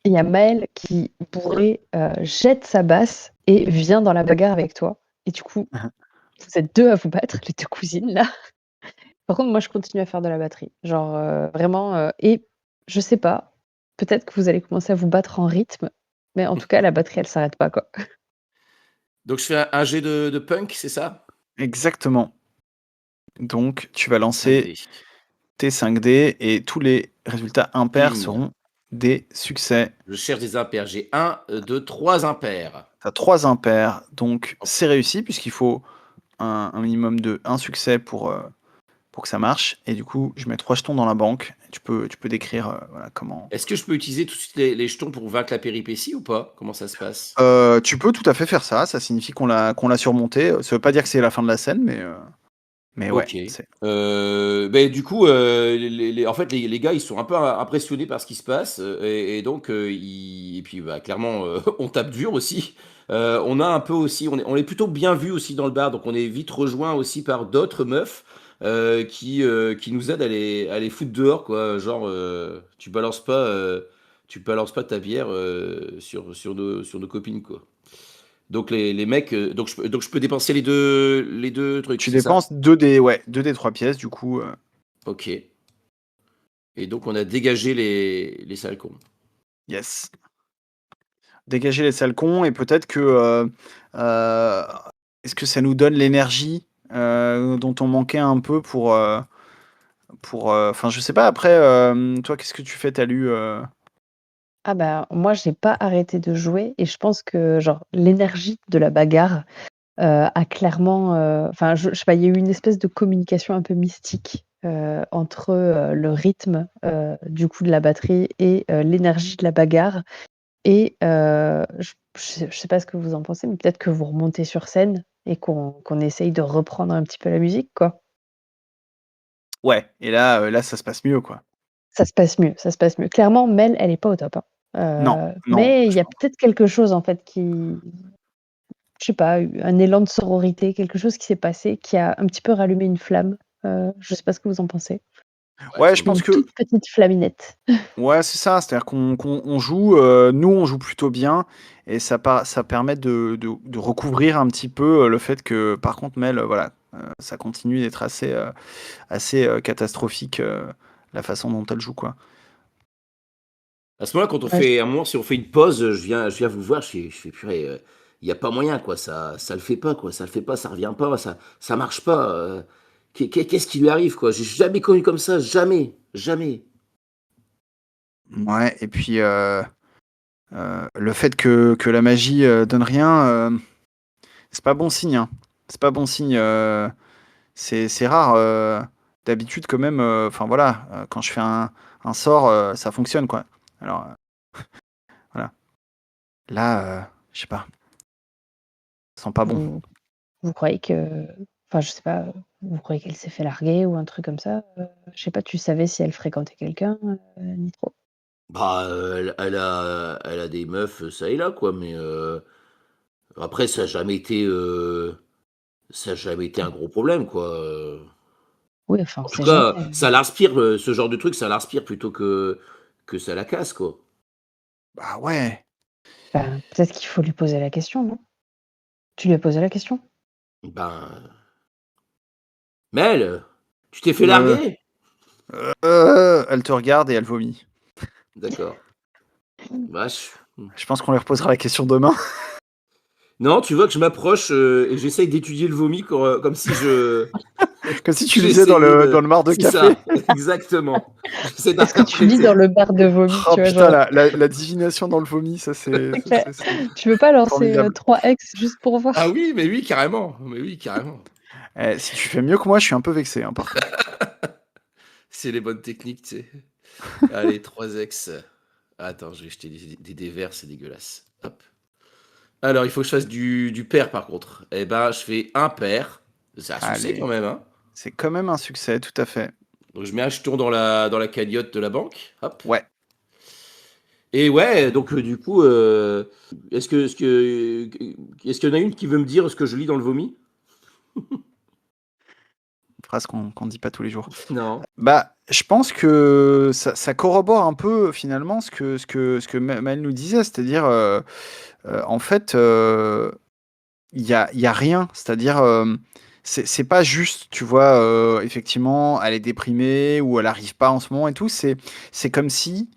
il y a Maëlle qui, bourré, jette sa basse et vient dans la bagarre avec toi et du coup, vous êtes 2 à vous battre, les 2 cousines là. Par contre, moi, je continue à faire de la batterie. Genre, vraiment, et je sais pas, peut-être que vous allez commencer à vous battre en rythme, mais en tout cas, la batterie, elle s'arrête pas, quoi. Donc je fais un jet de punk, c'est ça? Exactement. Donc tu vas 5 lancer dés. tes 5 dés et tous les résultats impairs Bing! seront des succès. Je cherche des impairs. J'ai 1, 2, 3 impairs. Tu as 3 impairs, donc Hop. c'est réussi puisqu'il faut un minimum de un succès pour que ça marche et du coup, je mets 3 jetons dans la banque. Tu peux décrire, voilà comment. Est-ce que je peux utiliser tout de suite les jetons pour vaincre la péripétie ou pas? Comment ça se passe? Tu peux tout à fait faire ça, ça signifie qu'on l'a surmonté, ça veut pas dire que c'est la fin de la scène mais ouais, OK. c'est Beh, du coup, les en fait, les gars, ils sont un peu impressionnés par ce qui se passe, et donc, ils et puis, bah, clairement, on tape dur aussi. On a un peu aussi on est plutôt bien vus aussi dans le bar, donc on est vite rejoints aussi par d'autres meufs, qui nous aident à les foutre dehors, quoi. Genre, tu balances pas ta bière, sur nos copines, quoi. Donc les mecs, donc je peux dépenser les deux trucs, tu c'est ça? dépenses 2 des ouais, 2 des 3 pièces du coup, OK. Et donc on a dégagé les sales cons. yes. Dégager les sales cons et peut-être que, heu, est-ce que ça nous donne l'énergie, dont on manquait un peu enfin je sais pas après, toi qu'est-ce que tu fais? Tu as lu, Ah bah, moi, j'ai pas arrêté de jouer et je pense que, genre, l'énergie de la bagarre, a clairement, enfin, je sais pas, il y a eu une espèce de communication un peu mystique, entre, le rythme, du coup, de la batterie et l'énergie de la bagarre et je sais pas ce que vous en pensez, mais peut-être que vous remontez sur scène et qu'on essaye de reprendre un petit peu la musique, quoi. ouais et là ça se passe mieux quoi. Ça se passe mieux, ça se passe mieux. Clairement, Mel, elle est pas au top, hein. Non, non, Mais il je y a peut-être quelque chose, en fait, qui je sais pas, un élan de sororité, quelque chose qui s'est passé, qui a un petit peu rallumé une flamme. Je sais pas ce que vous en pensez? Ouais, ouais je sans pense Une doute. que toute petite flaminette. ouais c'est ça, c'est-à-dire qu'on joue, nous on joue plutôt bien et ça permet de recouvrir un petit peu, le fait que par contre Mel, voilà, ça continue d'être assez catastrophique la façon dont elle joue, quoi. À ce moment-là, quand on Ouais, fait un moment, si on fait une pause, je viens vous voir, je fais: «Purée, il y a pas moyen quoi, ça le fait pas quoi, ça le fait pas, ça revient pas, ça marche pas, qu'est-ce qui lui arrive quoi?» J'ai jamais connu comme ça, jamais, jamais. Ouais, et puis le fait que la magie donne rien, c'est pas bon signe, hein. C'est pas bon signe. C'est rare. D'habitude, quand même, enfin voilà, quand je fais un sort, ça fonctionne, quoi. Alors, voilà. Là, je sais pas, ça sent pas bon. vous vous croyez que enfin, je sais pas, vous croyez qu'elle s'est fait larguer ou un truc comme ça? Je sais pas, tu savais si elle fréquentait quelqu'un, ni trop? Bah, elle a des meufs, ça et là quoi, mais après ça a jamais été un gros problème quoi, Oui, enfin, on En tout sait jamais, cas, ça l'inspire, ce genre de truc, ça l'inspire plutôt que ça la casse quoi. Bah ouais, enfin, peut-être qu'il faut lui poser la question, non? Tu lui as posé la question? Ben, Mel, tu t'es fait me larguer? elle te regarde et elle vomit. D'accord. Vache. Je pense qu'on lui reposera la question demain. Non, tu vois que je m'approche, et j'essaye d'étudier le vomi comme si Comme si tu lisais dans j'essayais le de mar de c'est café. ça, exactement. J'essaie Est-ce que tu lis dans d'interpréter. le bar de vomi, Oh tu vois? putain, Genre, la divination dans le vomi, ça c'est clair. c'est Tu veux pas lancer, formidable. 3 ex juste pour Ah voir? oui, mais oui, carrément, mais oui, carrément. Si tu fais mieux que moi, je suis un peu vexé, hein, par contre. C'est les bonnes techniques, tu sais. Allez, 3 ex. Attends, je vais jeter des verres, c'est dégueulasse. Hop. Alors, il faut que je fasse du pair par contre. Eh ben, je fais un pair. C'est un succès quand Allez, même, hein. c'est quand même un succès, tout à fait. Donc, je mets un jeton dans la cagnotte de la banque. Hop. Ouais, Et ouais, donc du coup, est-ce qu'il y en a une qui veut me dire ce que je lis dans le vomi? une phrase qu'on dit pas tous les jours. Non. Bah, je pense que ça corrobore un peu finalement ce que Maël nous disait, c'est-à-dire, en fait, il y a rien. C'est-à-dire, c'est pas juste, tu vois, effectivement, elle est déprimée ou elle arrive pas en ce moment et tout. C'est comme si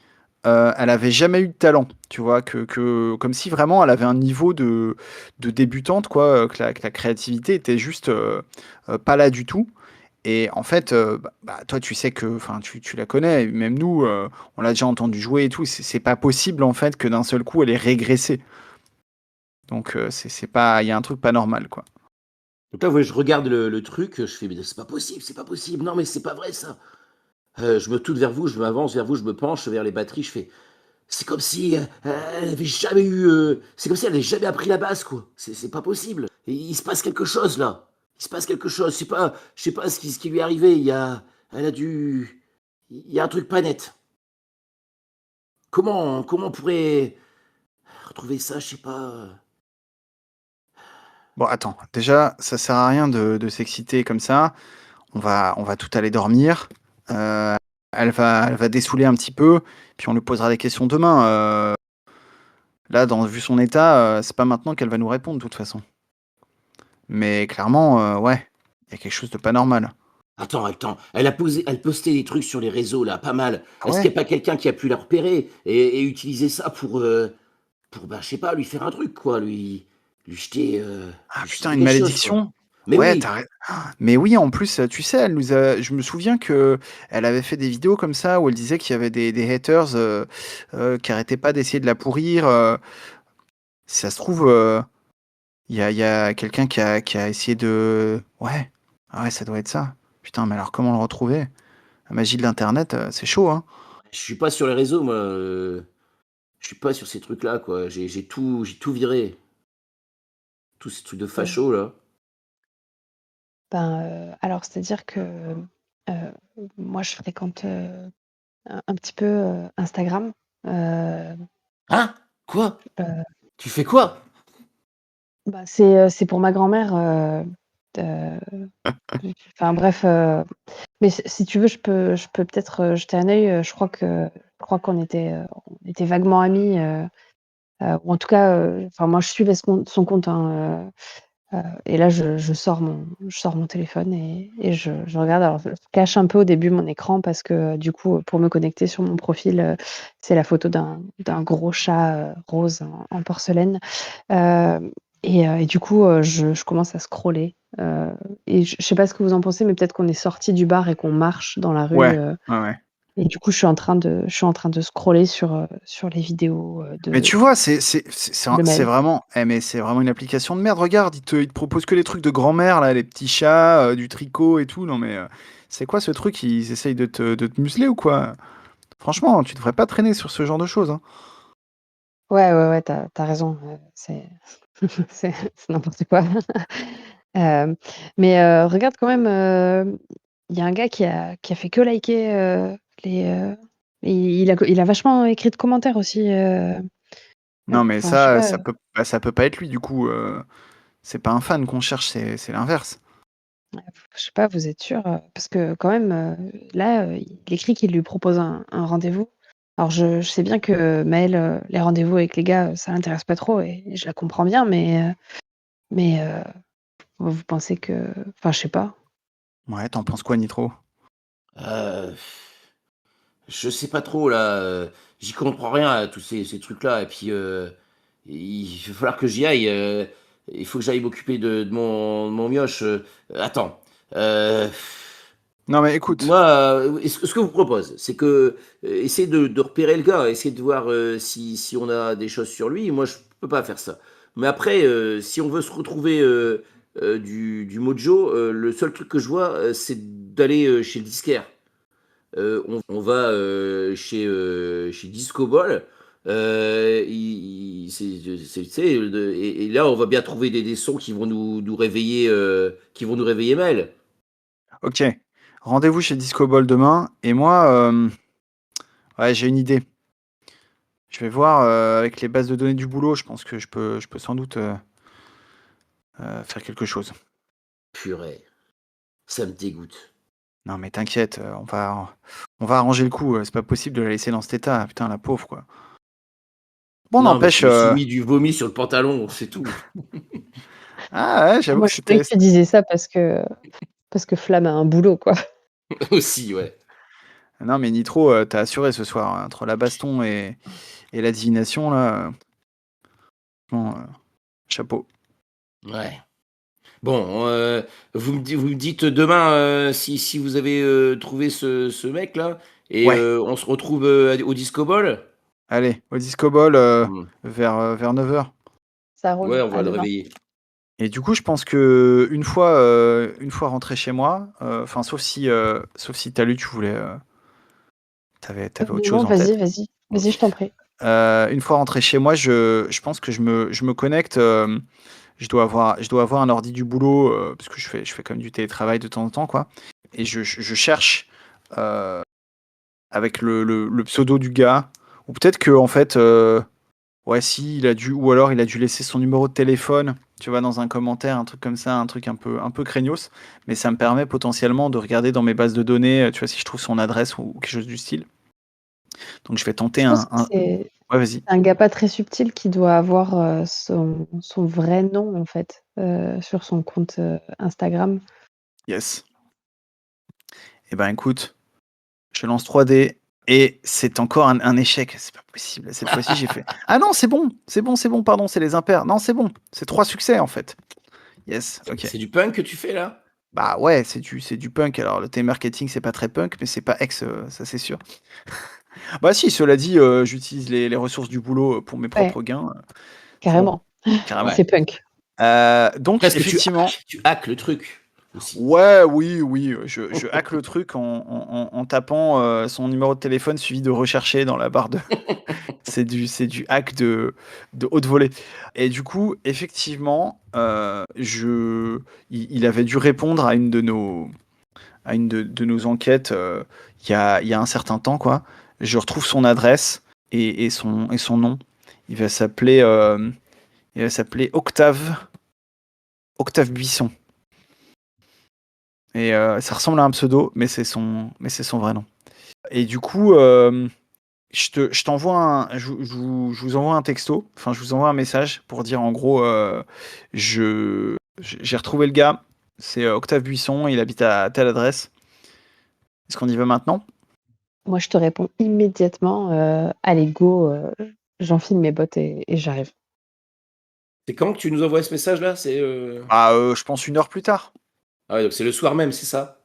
elle avait jamais eu de talent, tu vois, comme si vraiment elle avait un niveau de débutante, quoi, que la créativité était juste pas là du tout. Et en fait, toi, tu sais que, enfin, tu la connais, même nous, on l'a déjà entendu jouer et tout. C'est pas possible en fait que d'un seul coup elle ait régressé. Donc, c'est pas, il y a un truc pas normal, quoi. Donc là, ouais, je regarde le truc, je fais: «Mais c'est pas possible, non mais c'est pas vrai ça!» Je me tourne vers vous, je m'avance vers vous, je me penche vers les batteries, je fais: «C'est comme si, elle avait jamais eu, c'est comme si elle avait jamais appris la basse quoi, c'est pas possible. Il se passe quelque chose là, il se passe quelque chose, je sais pas ce qui lui est arrivé, elle a dû il y a un truc pas net. Comment on pourrait retrouver ça? Je sais pas, Bon, attends, déjà, ça sert à rien de s'exciter comme ça. On va tout aller dormir. Euh, elle va dessouler un petit peu, puis on lui posera des questions demain. Là, vu son état, c'est pas maintenant qu'elle va nous répondre, de toute façon. Mais clairement, ouais, il y a quelque chose de pas normal. Attends, elle postait des trucs sur les réseaux là, pas mal. Ah Est-ce qu'il ouais? y a pas quelqu'un qui a pu la repérer et utiliser ça pour, bah, je sais pas, lui faire un truc quoi, lui jeter, Ah lui putain, jeter une quelque chose quoi? malédiction? Mais Ouais, oui! mais oui, en plus, tu sais, je me souviens que elle avait fait des vidéos comme ça où elle disait qu'il y avait des haters qui arrêtaient pas d'essayer de la pourrir. Si ça se trouve, il y a quelqu'un qui a essayé de. Ouais, ah ouais, ça doit être ça. Putain, mais alors comment le retrouver? La magie de l'internet, c'est chaud, hein. Je suis pas sur les réseaux moi, je suis pas sur ces trucs-là quoi. J'ai tout viré. Tous ces trucs de Heu, facho là. ben, alors c'est-à-dire que, moi je fréquente, un petit peu, Instagram. Heu Hein? Quoi? heu, Tu fais quoi? Bah, c'est pour ma grand-mère, heu, enfin bref, mais si tu veux, je peux peut-être, jeter un œil, je crois qu'on était vaguement amis, ou en tout cas, enfin moi je suivais son compte, hein, Et là, je sors mon téléphone et je regarde. Alors, je cache un peu au début mon écran parce que, du coup, pour me connecter sur mon profil, c'est la photo d'un gros chat, rose en porcelaine. Hem et du coup, je commence à scroller, et je sais pas ce que vous en pensez, mais peut-être qu'on est sortis du bar et qu'on marche dans la rue, Ouais, ouais, ouais. et du coup, je suis en train de scroller sur les vidéos, Mais de tu vois, de c'est Maël. vraiment, mais c'est vraiment une application de merde. Regarde, il te propose que les trucs de grand-mère, là, les petits chats, du tricot et tout. Non, mais c'est quoi ce truc? Ils essayent de te museler ou quoi? Franchement, tu devrais pas traîner sur ce genre de choses, hein. Ouais, ouais, ouais, tu raison, c'est c'est n'importe quoi. Hem, mais regarde quand même, il y a un gars qui a fait que liker, les, il a vachement écrit de commentaires aussi, Non, mais enfin, je sais ça, pas, ça peut pas être lui, du coup. C'est pas un fan qu'on cherche, c'est l'inverse. je sais pas, vous êtes sûr? Parce que quand même, là, il écrit qu'il lui propose un rendez-vous. Alors je sais bien que Maëlle, les rendez-vous avec les gars, ça l'intéresse pas trop et je la comprends bien, mais vous pensez que, enfin, je sais pas. Ouais, t'en penses quoi, Nitro? Euh, je sais pas trop là, j'y comprends rien à tous ces trucs-là. Et puis il va falloir que j'y aille. Il faut que j'aille m'occuper de mon mioche. Attends. Euh, Non, mais écoute. Moi, ce que je vous propose, c'est que essayer de repérer le gars, essayer de voir si on a des choses sur lui. Moi, je peux pas faire ça. Mais après, si on veut se retrouver du mojo, le seul truc que je vois, c'est d'aller chez le disquaire. On va chez Disco Ball. Tu sais, et là, on va bien trouver des sons qui vont nous réveiller, Mel. Ok. Rendez-vous chez Disco Ball demain. Et moi, ouais, j'ai une idée. Je vais voir avec les bases de données du boulot. Je pense que je peux sans doute faire quelque chose. Purée, ça me dégoûte. Non, mais t'inquiète, on va arranger le coup. C'est pas possible de la laisser dans cet état. Putain, la pauvre, quoi. Bon, Non, mais n'empêche. je me suis mis du vomi sur le pantalon, c'est tout. Ah ouais, Ah, j'avoue moi, que je croyais c'était. que tu disais ça parce que Flamme a un boulot, quoi. Aussi, ouais. Non, mais Nitro, t'as assuré ce soir, hein. Entre la baston et la divination, là. Bon, chapeau. Ouais. Bon, vous me dites demain si vous avez trouvé ce mec-là, et Ouais. on se retrouve au Disco Ball. Allez, au Disco Ball, Hmm. vers 9h. Ça roule, Ouais, on à va le demain. réveiller. Et du coup, je pense que une fois rentré chez moi, enfin, sauf si Talu, tu voulais, t'avais autre chose Non, en tête. vas-y, vas-y. Vas-y, je t'en prie. Une fois rentré chez moi, je pense que je me connecte. Je dois avoir un ordi du boulot parce que je fais quand même du télétravail de temps en temps, quoi. Et je cherche euh, avec le pseudo du gars, ou peut-être que en fait, ouais, si ou alors il a dû laisser son numéro de téléphone, tu vois, dans un commentaire, un truc comme ça, un truc un peu craignos. Mais ça me permet potentiellement de regarder dans mes bases de données, tu vois, si je trouve son adresse ou quelque chose du style. Donc je vais tenter Je pense que Ouais, vas-y. c'est un gars pas très subtil qui doit avoir, son vrai nom, en fait, sur son compte, Instagram. Yes. Eh ben écoute, je lance 3D et c'est encore un échec. C'est pas possible. Cette fois-ci, j'ai fait. Ah non, c'est bon, c'est bon, c'est bon, pardon, c'est les impairs. Non, c'est bon, c'est 3 succès en fait. Yes, ok. C'est du punk que tu fais là? Bah ouais, c'est du punk. Alors le télémarketing, c'est pas très punk, mais c'est pas ex, ça c'est sûr. Bah si, cela dit, j'utilise les ressources du boulot pour mes Ouais, propres gains. Bon, carrément. carrément. C'est punk. Donc Presque effectivement, tu hackes le truc aussi. ouais, oui, oui, je hack le truc en tapant son numéro de téléphone suivi de rechercher dans la barre de. C'est du hack de haute volée. Et du coup, effectivement, il avait dû répondre à une de nos enquêtes il y a un certain temps, quoi. Je retrouve son adresse et son nom. Il va s'appeler Octave Buisson. Et ça ressemble à un pseudo, mais c'est son vrai nom. Et du coup, je vous envoie un texto, enfin je vous envoie un message pour dire en gros, je J'ai retrouvé le gars. C'est Octave Buisson. Il habite à telle adresse. Est-ce qu'on y va maintenant? Moi, je te réponds immédiatement, allez, go, j'enfile mes bottes et j'arrive. C'est quand que tu nous envoies ce message-là? C'est Je pense 1 heure plus tard. Ah ouais, donc c'est le soir même, c'est ça?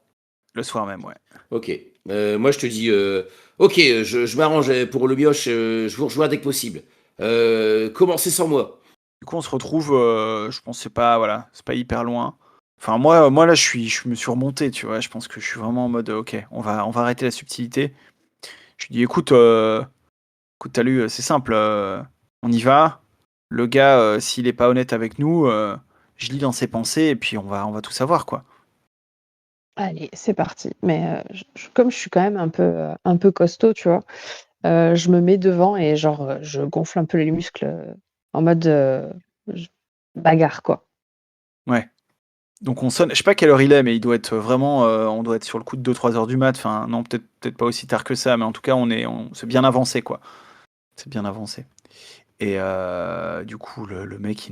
Le soir même, ouais. Ok. Moi, je te dis, ok, je m'arrange pour le mioche, je vous rejoins dès que possible. Commencez sans moi. Du coup, on se retrouve. Je pense que c'est pas hyper loin. Enfin, moi là, je me suis remonté, tu vois. Je pense que je suis vraiment en mode, ok, on va arrêter la subtilité. Je lui dis, écoute, Talu, c'est simple, on y va. Le gars, s'il est pas honnête avec nous, je lis dans ses pensées et puis on va tout savoir, quoi. Allez, c'est parti. Mais comme je suis quand même un peu costaud, tu vois, je me mets devant et genre, je gonfle un peu les muscles en mode bagarre, quoi. Ouais. Donc on sonne. Je sais pas quelle heure il est, mais il doit être vraiment. On doit être sur le coup de 2-3 heures du mat. Enfin, non, peut-être pas aussi tard que ça, mais en tout cas, c'est bien avancé, quoi. C'est bien avancé. Et du coup, le mec,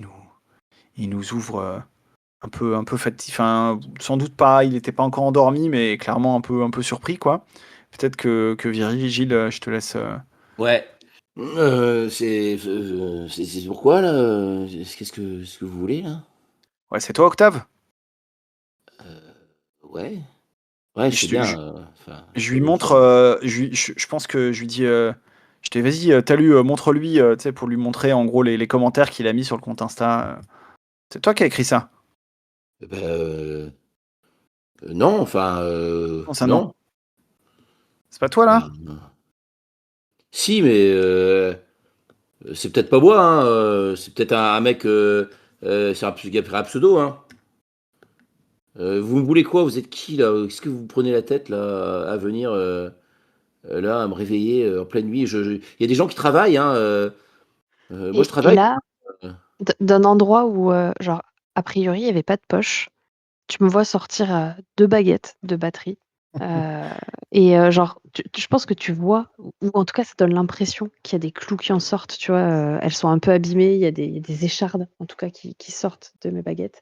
il nous ouvre un peu fatigué. Enfin, sans doute pas, il n'était pas encore endormi, mais clairement un peu surpris, quoi. Peut-être que Virgile, je te laisse. Ouais. C'est pourquoi là? Qu'est-ce que vous voulez là? Ouais, c'est toi, Octave? Ouais. Ouais, je sais Je, je- bien. Enfin, je lui Talo, montre. Je pense que je lui dis. Je dis, vas-y, t'as lu, montre-lui, tu sais, pour lui montrer en gros les commentaires qu'il a mis sur le compte Insta. C'est toi qui as écrit ça? ben, non, enfin, Non, ça non. non. C'est pas toi là? Ben, si, mais c'est peut-être pas moi, hein. C'est peut-être un mec. C'est un pseudo, hein. Vous me voulez quoi? Vous êtes qui là? Qu'est-ce que vous prenez la tête là à venir là à me réveiller en pleine nuit? Il y a des gens qui travaillent, hein. Moi, je Et travaille. là, euh, d'un endroit où, genre, a priori, il y avait pas de poche, tu me vois sortir, 2 baguettes de batterie, heu genre, je pense que tu vois ou en tout cas, ça donne l'impression qu'il y a des clous qui en sortent, tu vois? Elles sont un peu abîmées, il y a des échardes, en tout cas, qui sortent de mes baguettes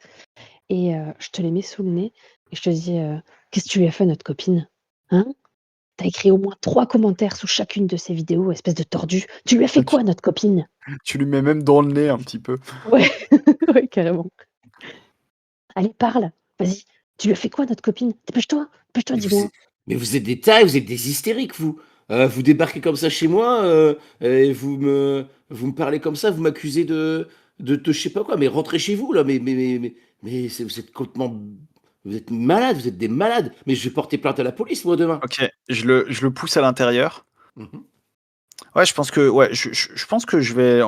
et je te les mets sous le nez et je te dis: «Qu'est-ce que tu lui as fait à notre copine? Hein? Tu as écrit au moins 3 commentaires sous chacune de ses vidéos, espèce de tordu. Tu lui as fait tu, quoi à notre copine?» tu lui mets même dans le nez un petit peu. Ouais, ouais, carrément. «Allez, parle, vas-y, tu lui as fait quoi à notre copine? Dépêche-toi, Mais vous, dis-moi». êtes, mais vous êtes des tarés, vous êtes des hystériques, vous. Vous débarquez comme ça chez moi et vous me parlez comme ça, vous m'accusez de je sais pas quoi. Mais rentrez chez vous là. Vous êtes complètement, vous êtes malades, vous êtes des malades. Mais je vais porter plainte à la police moi demain. Ok, je le pousse à l'intérieur. Mhm. Ouais, je pense que, ouais, je pense que je vais,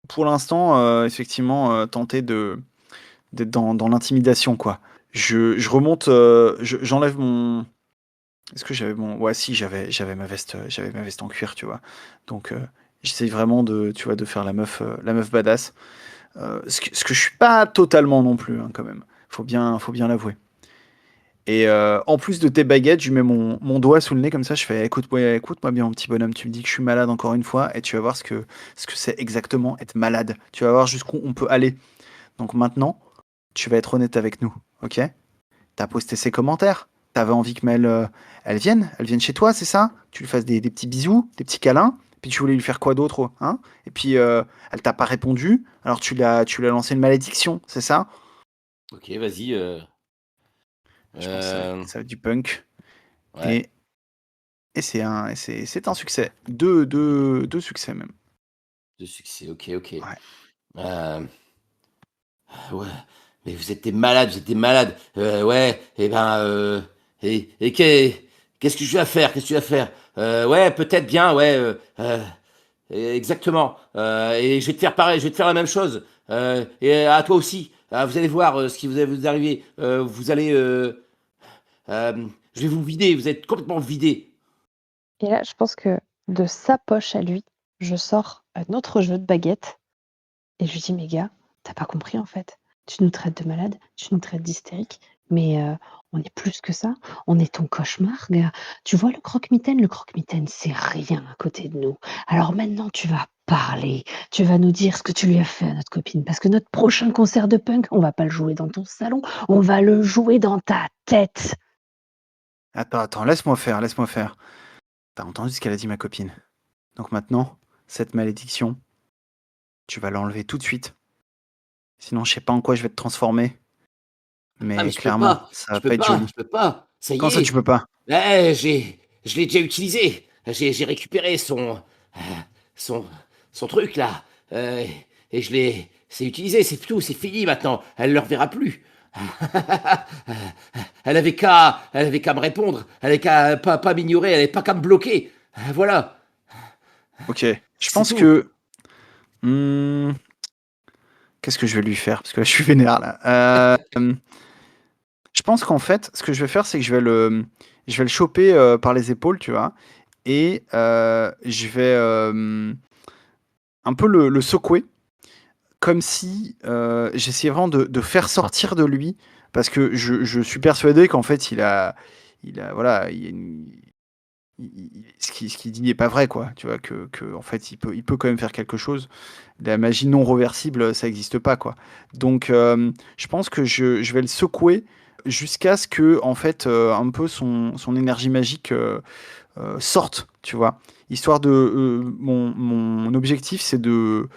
pour l'instant, effectivement, tenter d'être dans l'intimidation, quoi. Je remonte, j'enlève mon. Est-ce que j'avais mon. Ouais, si, j'avais ma veste en cuir, tu vois. Donc, j'essaye vraiment tu vois, de faire la meuf badass. Ce que je suis pas totalement non plus, hein, quand même. Faut bien l'avouer. Et en plus de tes baguettes, je lui mets mon doigt sous le nez comme ça, je fais écoute-moi bien, mon petit bonhomme, tu me dis que je suis malade encore une fois, et tu vas voir ce que c'est exactement être malade. Tu vas voir jusqu'où on peut aller. Donc maintenant, tu vas être honnête avec nous, ok? T'as posté ses commentaires, t'avais envie que Mel, elle vienne chez toi, c'est ça? Tu lui fasses des petits bisous, des petits câlins, puis tu voulais lui faire quoi d'autre, hein? Et puis elle t'a pas répondu, alors tu lui as lancé une malédiction, c'est ça? Ok, vas-y. Je pense que ça, Euh, ça va être du punk. ouais, Et c'est un succès. Deux succès même. de succès. Ok, ok. Ouais. Euh, Ouais, mais vous êtes des malades, vous êtes des malades. Ouais, et ben, qu'est-ce que je vais faire? Qu'est-ce que tu vas faire? Ouais, peut-être bien, ouais, exactement. Et je vais te faire pareil, je vais te faire la même chose. Et à toi aussi. Ah, vous allez voir ce qui vous arriver. Vous allez, je vais vous vider. Vous êtes complètement vidé. Et là, je pense que de sa poche à lui, je sors un autre jeu de baguettes et je lui dis: «Mais gars, tu pas compris en fait. Tu nous traites de malades, tu nous traites d'hystériques, mais on est plus que ça. On est ton cauchemar, gars. Tu vois le croque-mitaine? Le croque-mitaine, c'est rien à côté de nous. Alors maintenant, tu vas parler. Tu vas nous dire ce que tu lui as fait à notre copine. Parce que notre prochain concert de punk, on va pas le jouer dans ton salon, on va le jouer dans ta tête. Attends, laisse-moi faire. T'as entendu ce qu'elle a dit, ma copine? Donc maintenant, cette malédiction, tu vas l'enlever tout de suite. Sinon, je sais pas en quoi je vais te transformer. Ah, mais Mais je peux clairement, pas, ça je va peux pas être pas, joli. je peux pas. Ça y Comment ça, tu est, peux pas? je l'ai déjà utilisé. J'ai récupéré son, son truc là. Euh, et c'est utilisé, c'est tout, c'est fini maintenant. Elle ne le reverra plus. Elle avait qu'à me répondre. Elle avait qu'à pas m'ignorer. Elle avait pas qu'à me bloquer. Voilà, Ok. Je c'est pense tout. que. Hmm, Qu'est-ce que je vais lui faire? Parce que là, je suis vénère, là. Je pense qu'en fait, ce que je vais faire, c'est que je vais le choper par les épaules, tu vois, et je vais un peu le secouer, comme si j'essayais vraiment de faire sortir de lui, parce que je suis persuadé qu'en fait, voilà, ce qu'il dit n'est pas vrai, quoi. Tu vois, en fait, il peut quand même faire quelque chose. La magie non reversible, ça n'existe pas, quoi. Donc, je pense que je vais le secouer jusqu'à ce que, en fait, un peu son énergie magique sorte, tu vois. Histoire de. Mon objectif, c'est de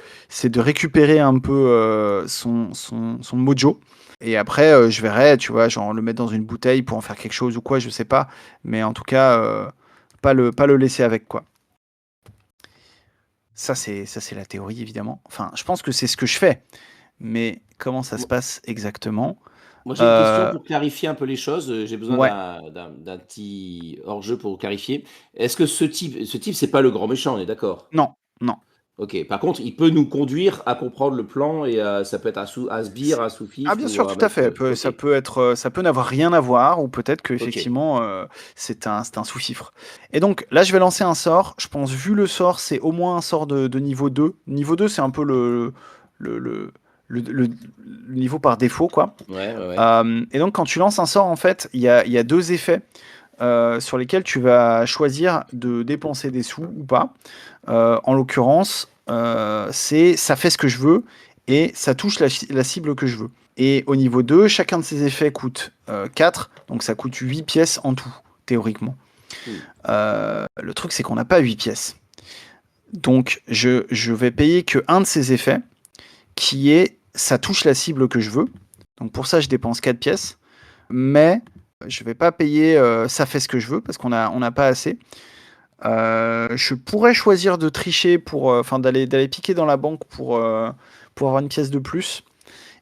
récupérer un peu son mojo. Et après, je verrai, tu vois, genre le mettre dans une bouteille pour en faire quelque chose ou quoi, je sais pas. Mais en tout cas, pas le laisser avec, quoi. Ça, c'est la théorie, évidemment. Enfin, je pense que c'est ce que je fais. Mais comment ça se Moi, passe exactement? moi, j'ai une question Euh, pour clarifier un peu les choses. J'ai besoin ouais, d'un petit hors-jeu pour clarifier. Est-ce que ce type, c'est pas le grand méchant, on est d'accord? non, non. Ok. Par contre, il peut nous conduire à comprendre le plan et ça peut être un sbire, un Ah sous-fifre bien ou sûr, un tout à mec. fait. Ok. Ça peut être, ça peut n'avoir rien à voir, ou peut-être que Ok. effectivement c'est un sous-fifre. Et donc là, je vais lancer un sort. Je pense, vu le sort, c'est au moins un sort de niveau 2. Niveau 2, c'est un peu le, le, le niveau par défaut, quoi. Ouais, ouais, ouais. Et donc, quand tu lances un sort, en fait, il y a deux effets sur lesquels tu vas choisir de dépenser des sous ou pas. En l'occurrence, c'est ça fait ce que je veux et ça touche la cible que je veux. Et au niveau 2, chacun de ces effets coûte 4, donc ça coûte 8 pièces en tout, théoriquement. Hmm. Le truc, c'est qu'on n'a pas 8 pièces. Donc, je vais payer que un de ces effets, qui est ça touche la cible que je veux. Donc, pour ça, je dépense 4 pièces. Mais je vais pas payer ça fait ce que je veux, parce on n'a pas assez. Je pourrais choisir de tricher pour, enfin d'aller piquer dans la banque pour avoir une pièce de plus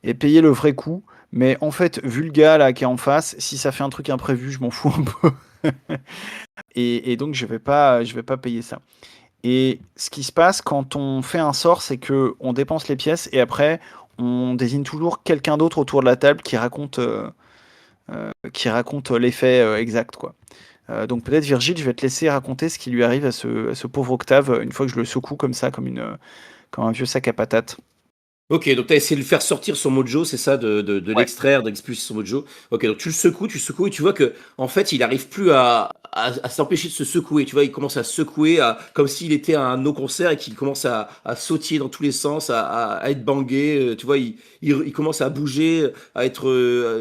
et payer le vrai coût. Mais en fait, vu le gars là qui est en face, si ça fait un truc imprévu, je m'en fous un peu. Et donc je vais pas payer ça. Et ce qui se passe quand on fait un sort, c'est que on dépense les pièces et après on désigne toujours quelqu'un d'autre autour de la table qui raconte l'effet exact, quoi. Donc peut-être Virgile, je vais te laisser raconter ce qui lui arrive à ce pauvre Octave une fois que je le secoue comme ça, comme un vieux sac à patates. Ok, donc tu as essayé de le faire sortir son mojo, c'est ça, de Ouais. l'extraire, d'expulser son mojo. Ok, donc tu le secoues, et tu vois que en fait, il arrive plus à s'empêcher de se secouer. Tu vois, il commence à se secouer, comme s'il était à un de nos concerts et qu'il commence à sautiller dans tous les sens, à être bangé. Tu vois, il commence à bouger, à être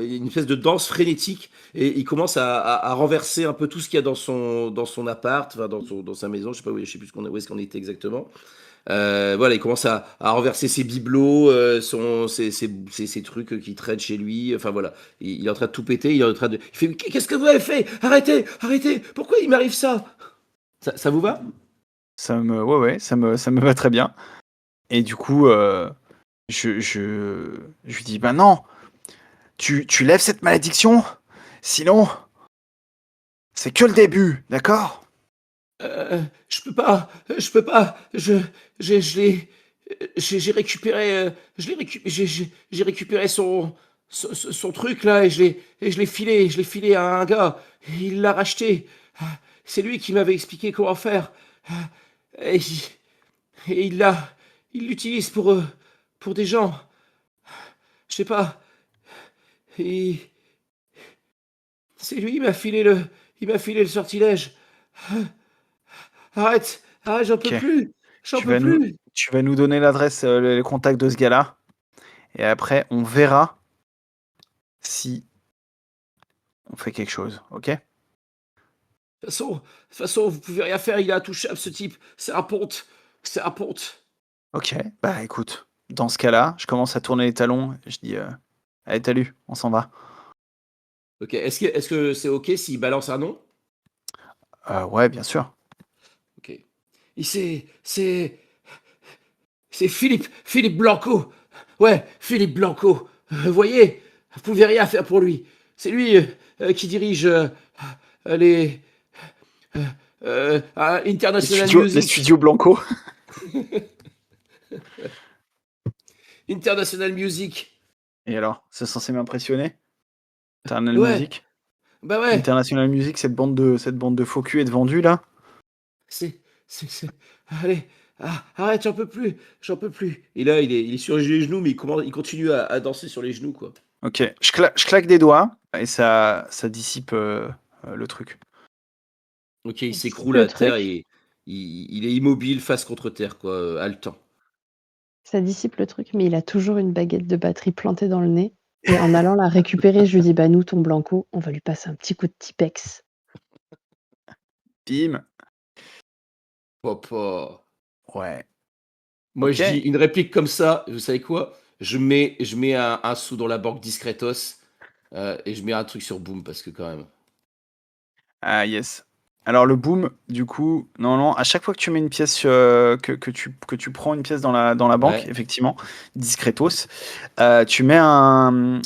une espèce de danse frénétique, et il commence à renverser un peu tout ce qu'il y a dans son appart, enfin, dans sa maison. Je sais pas où, je sais plus où est-ce qu'on était exactement. Voilà, il commence à renverser ses bibelots, ses trucs qui traînent chez lui. Enfin voilà, il est en train de tout péter. Il est en train de. Il fait qu'est-ce que vous avez fait? Arrêtez, arrêtez! Pourquoi il m'arrive ça? Ça vous va? Ouais, ça me va très bien. Et du coup, je lui dis, bah non, tu lèves cette malédiction, sinon, c'est que le début, d'accord? Je peux pas. Je l'ai, j'ai récupéré, j'ai récupéré son truc là et je l'ai filé à un gars. Il l'a racheté. C'est lui qui m'avait expliqué comment faire. Et, et il l'utilise pour des gens. Je sais pas. Et c'est lui, il m'a filé le sortilège. Arrête, arrête, j'en peux Ok. plus. J'en Tu peux vas nous, plus. tu vas nous donner l'adresse, le contact de ce gars-là. Et après, on verra si on fait quelque chose. Ok? De toute façon, vous pouvez rien faire, il est intouchable ce type. C'est un ponte. C'est un ponte. Ok. Bah écoute, dans ce cas-là, je commence à tourner les talons. Je dis, allez, salut, on s'en va. Ok, est-ce que c'est ok s'il balance un nom? Ouais, bien sûr. Ok. C'est Philippe Blanco. Ouais, Philippe Blanco. Vous voyez, vous pouvez rien faire pour lui. C'est lui qui dirige les International Les Music. studios Blanco. International Music. Et alors, c'est censé m'impressionner? International Ouais, Music? bah ouais. International Music, cette bande de faux culs et de vendus là? C'est. Allez, arrête, j'en peux plus, j'en peux plus. Et là, il est sur les genoux, mais il continue à danser sur les genoux, quoi. Ok, je claque des doigts et ça dissipe le truc. Ok, il Ça dissipe s'écroule le à terre truc. et il est immobile, face contre terre, quoi, haletant. Ça dissipe le truc, mais il a toujours une baguette de batterie plantée dans le nez. Et en allant la récupérer, je lui dis, bah nous, ton Blanco, on va lui passer un petit coup de Tipex. Bim. Papa. Ouais. Moi, Ok. je dis une réplique comme ça, vous savez quoi? Je mets un sou dans la banque discretos et je mets un truc sur Boom parce que quand même. Ah yes. Alors le boom, du coup, non, à chaque fois que tu mets une pièce, que tu prends une pièce dans la banque, Ouais, effectivement, discretos, tu mets un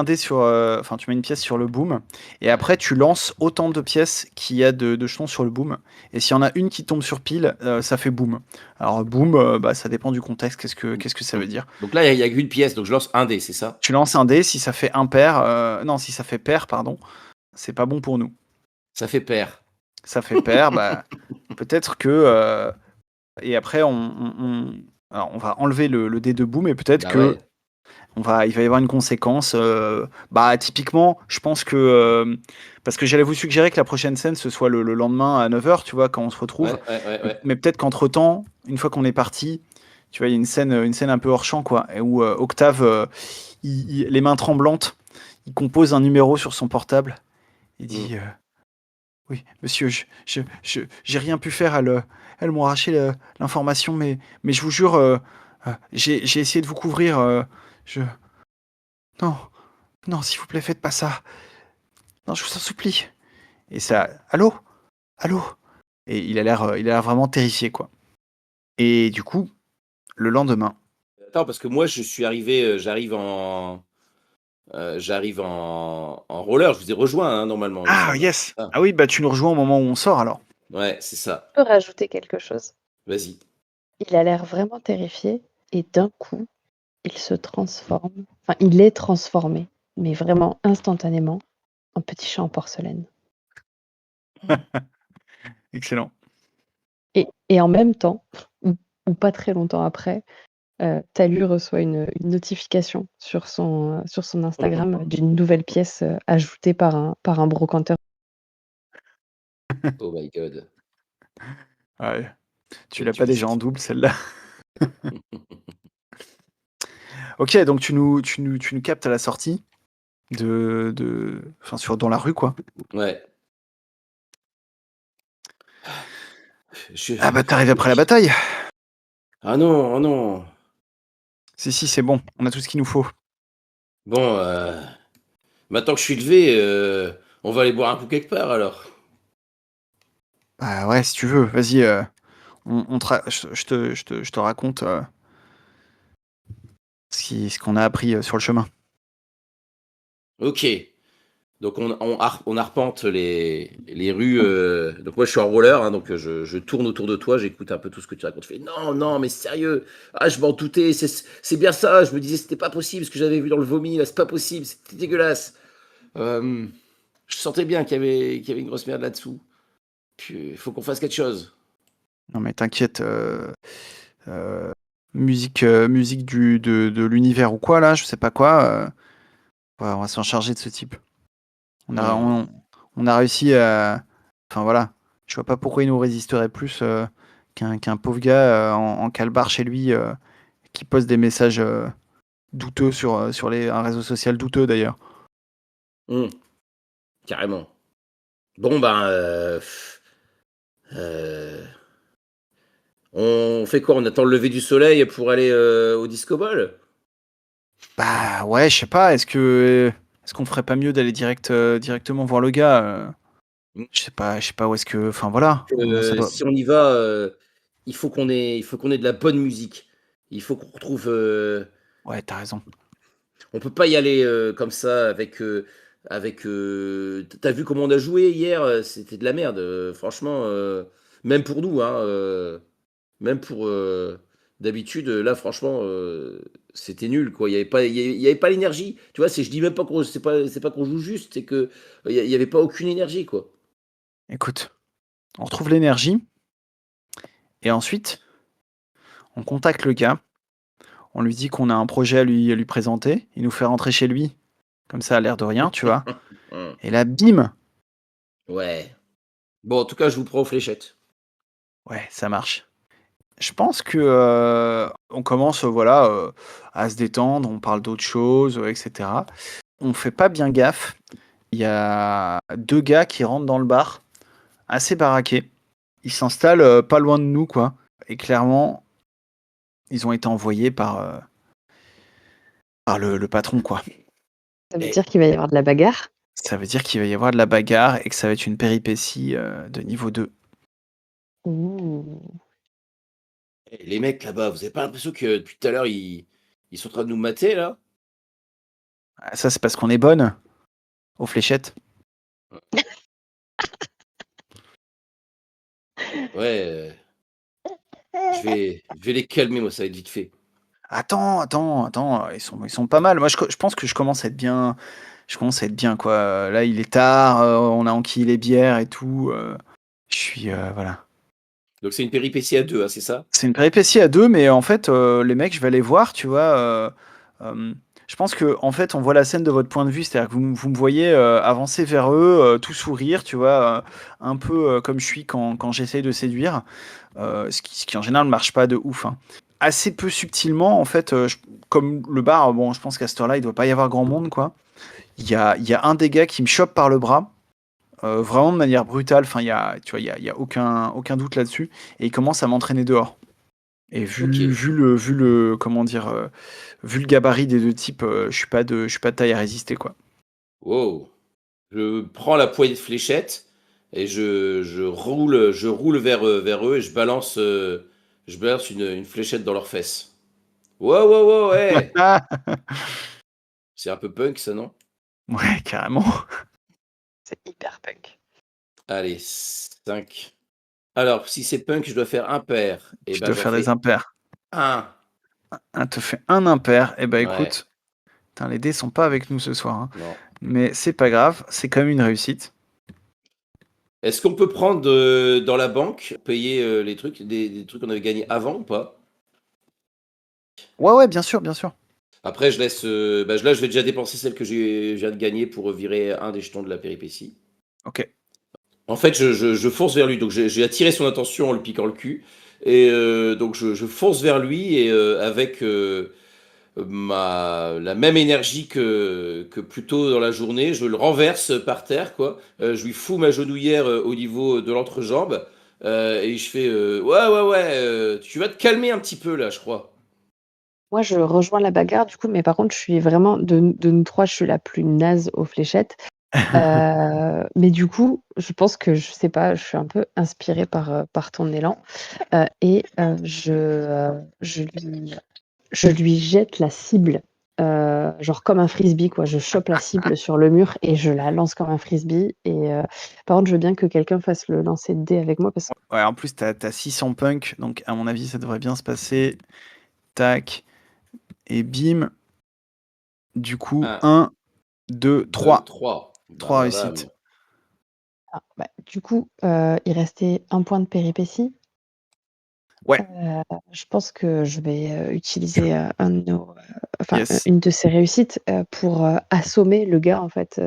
dé sur, enfin tu mets une pièce sur le boom, et ouais. après tu lances autant de pièces qu'il y a de jetons sur le boom, et s'il y en a une qui tombe sur pile, ça fait boom. Alors boom, bah ça dépend du contexte, qu'est-ce que ça veut dire. Donc là, il y a qu'une pièce, donc je lance un dé, c'est ça? Tu lances un dé, si ça fait impair, non, si ça fait pair, pardon, c'est pas bon pour nous. Ça fait pair. Ça fait pair, bah peut-être que et après alors on va enlever le dé de boom et peut-être Bah que ouais. il va y avoir une conséquence. Bah typiquement, je pense que parce que j'allais vous suggérer que la prochaine scène ce soit le lendemain à 9h, tu vois, quand on se retrouve. Ouais, ouais, ouais, ouais. Mais peut-être qu'entre-temps, une fois qu'on est parti, tu vois, il y a une scène un peu hors champ, quoi, et où Octave, les mains tremblantes, il compose un numéro sur son portable. Il Hmm. dit oui, monsieur, j'ai rien pu faire. Elles m'ont arraché l'information, mais je vous jure, j'ai essayé de vous couvrir. Je... Non, non, s'il vous plaît, faites pas ça. Non, je vous en supplie. Et ça, allô, allô. Et il a l'air vraiment terrifié, quoi. Et du coup, le lendemain. Attends, parce que moi, je suis arrivé, j'arrive en roller. Je vous ai rejoint, hein, normalement, il me Ah semble. yes. Ah, Ah oui, bah tu nous rejoins au moment où on sort alors. ouais, c'est ça. Je peux rajouter quelque chose. Vas-y. Il a l'air vraiment terrifié et d'un coup, il se transforme. Enfin, il est transformé, mais vraiment instantanément, en petit chat en porcelaine. Excellent. Et en même temps, ou pas très longtemps après, Talus reçoit une notification sur son Instagram d'une nouvelle pièce ajoutée par un brocanteur. Oh my god. Ouais. Tu Quel l'as pas déjà en twist. double celle-là. Ok, donc tu nous captes à la sortie. Enfin, dans la rue, quoi. Ouais. Je... Ah bah t'arrives après la bataille. Ah non, oh non. Si, c'est bon, on a tout ce qu'il nous faut. Bon, maintenant que je suis levé, on va aller boire un coup quelque part alors. Bah ouais, si tu veux, vas-y, je te raconte ce qu'on a appris sur le chemin. Ok. Donc on arpente les rues. Donc moi je suis en roller, hein, donc je tourne autour de toi, j'écoute un peu tout ce que tu racontes. Je fais non, non, mais sérieux. Ah, je m'en doutais, c'est bien ça. Je me disais c'était pas possible ce que j'avais vu dans le vomi, là, c'est pas possible, c'était dégueulasse. Euh, je sentais bien qu'il y avait une grosse merde là-dessous. Puis il faut qu'on fasse quelque chose. Non mais t'inquiète, musique de l'univers ou quoi là, je sais pas quoi, on va s'en charger de ce type. On a, Hmm. on, on a réussi à... Enfin voilà, je vois pas pourquoi il nous résisterait plus qu'un pauvre gars en calbar chez lui qui poste des messages douteux sur un réseau social douteux d'ailleurs. Carrément. Bon, ben, euh, on fait quoi? On attend le lever du soleil pour aller au disco ball? Bah ouais, je sais pas, est-ce qu'on ferait pas mieux d'aller directement voir le gars Mm. je sais pas où est-ce que. Enfin voilà, ça doit. Si on y va, il faut qu'on ait de la bonne musique. Il faut qu'on retrouve. Ouais, t'as raison. On peut pas y aller comme ça avec. T'as vu comment on a joué hier? C'était de la merde. Franchement, même pour nous, hein. Même pour d'habitude, là, franchement, c'était nul, quoi. Il y avait pas l'énergie. Tu vois, je dis même pas c'est pas qu'on joue juste, c'est que il y avait pas aucune énergie, quoi. Écoute, on retrouve l'énergie et ensuite on contacte le gars, on lui dit qu'on a un projet à lui présenter, il nous fait rentrer chez lui, comme ça à l'air de rien, tu vois. Hum, Et là, bim, Ouais. Bon, en tout cas, je vous prends aux fléchettes. ouais, ça marche. Je pense que on commence voilà à se détendre, on parle d'autres choses, etc. On fait pas bien gaffe. Il y a deux gars qui rentrent dans le bar, assez baraqués. Ils s'installent pas loin de nous, quoi. Et clairement, ils ont été envoyés par le patron, quoi. Ça veut Et, dire qu'il va y avoir de la bagarre? Ça veut dire qu'il va y avoir de la bagarre et que ça va être une péripétie de niveau 2. Ouh. et les mecs là-bas, vous avez pas l'impression que depuis tout à l'heure, ils sont en train de nous mater, là? Ah, ça, c'est parce qu'on est bonne aux fléchettes. Ouais, je vais les calmer, moi, ça va être vite fait. Attends, ils sont pas mal. Moi, je pense que je commence à être bien. Je commence à être bien, quoi. Là, il est tard, on a enquillé les bières et tout. Je suis. Voilà. Donc c'est une péripétie à deux, hein, c'est ça? C'est une péripétie à deux, mais en fait, les mecs, je vais aller voir, tu vois. Je pense que, en fait, on voit la scène de votre point de vue, c'est-à-dire que vous me voyez avancer vers eux, tout sourire, tu vois, un peu comme je suis quand j'essaye de séduire, ce qui en général ne marche pas de ouf, hein. Assez peu subtilement, en fait, comme le bar, bon, je pense qu'à cette heure-là, il doit pas y avoir grand monde, quoi. Il y a un des gars qui me chope par le bras, vraiment de manière brutale, enfin, tu vois, il y a aucun doute là-dessus, et il commence à m'entraîner dehors. Et Ok. comment dire, vu le gabarit des deux types, je suis pas de taille à résister, quoi. Wow. Je prends la poignée de fléchettes et je roule vers eux et je balance une fléchette dans leurs fesses. Wow, wow, wow, ouais. Ah C'est un peu punk, ça, non? ouais, carrément. C'est hyper punk. Allez, 5. Alors, si c'est punk, je dois faire impair. Et Tu ben, dois j'en faire des fais impairs. un. Un te fait un impair. Et bah Ouais, écoute, putain, les dés sont pas avec nous ce soir, hein. non. Mais c'est pas grave, c'est quand même une réussite. Est-ce qu'on peut prendre dans la banque, payer les trucs, des trucs qu'on avait gagnés avant ou pas? Ouais, ouais, bien sûr, bien sûr. Après, je laisse. Là, je vais déjà dépenser celle que je viens de gagner pour virer un des jetons de la péripétie. Ok. En fait, je fonce vers lui. Donc, j'ai attiré son attention en le piquant le cul. Et donc, je fonce vers lui et avec la même énergie que plus tôt dans la journée, je le renverse par terre, quoi. Je lui fous ma genouillère au niveau de l'entrejambe. Et je fais ouais, ouais, ouais, tu vas te calmer un petit peu là, je crois. Moi, je rejoins la bagarre du coup, mais par contre, je suis vraiment de nous 3, je suis la plus naze aux fléchettes. Mais du coup, je pense que, je sais pas, je suis un peu inspirée par ton élan, et je lui jette la cible, genre comme un frisbee, quoi. Je chope la cible sur le mur et je la lance comme un frisbee et par contre, je veux bien que quelqu'un fasse le lancer de dés avec moi parce Ouais, en plus, t'as 600 punk, donc à mon avis, ça devrait bien se passer. Tac. Et bim. Du coup, 1, 1, 2, 2, 3. 3. 3 Bam, bam, bam. réussites. du coup, il restait un point de péripétie. Ouais. Je pense que je vais utiliser un de nos, Yes. une de ces réussites pour assommer le gars. En fait,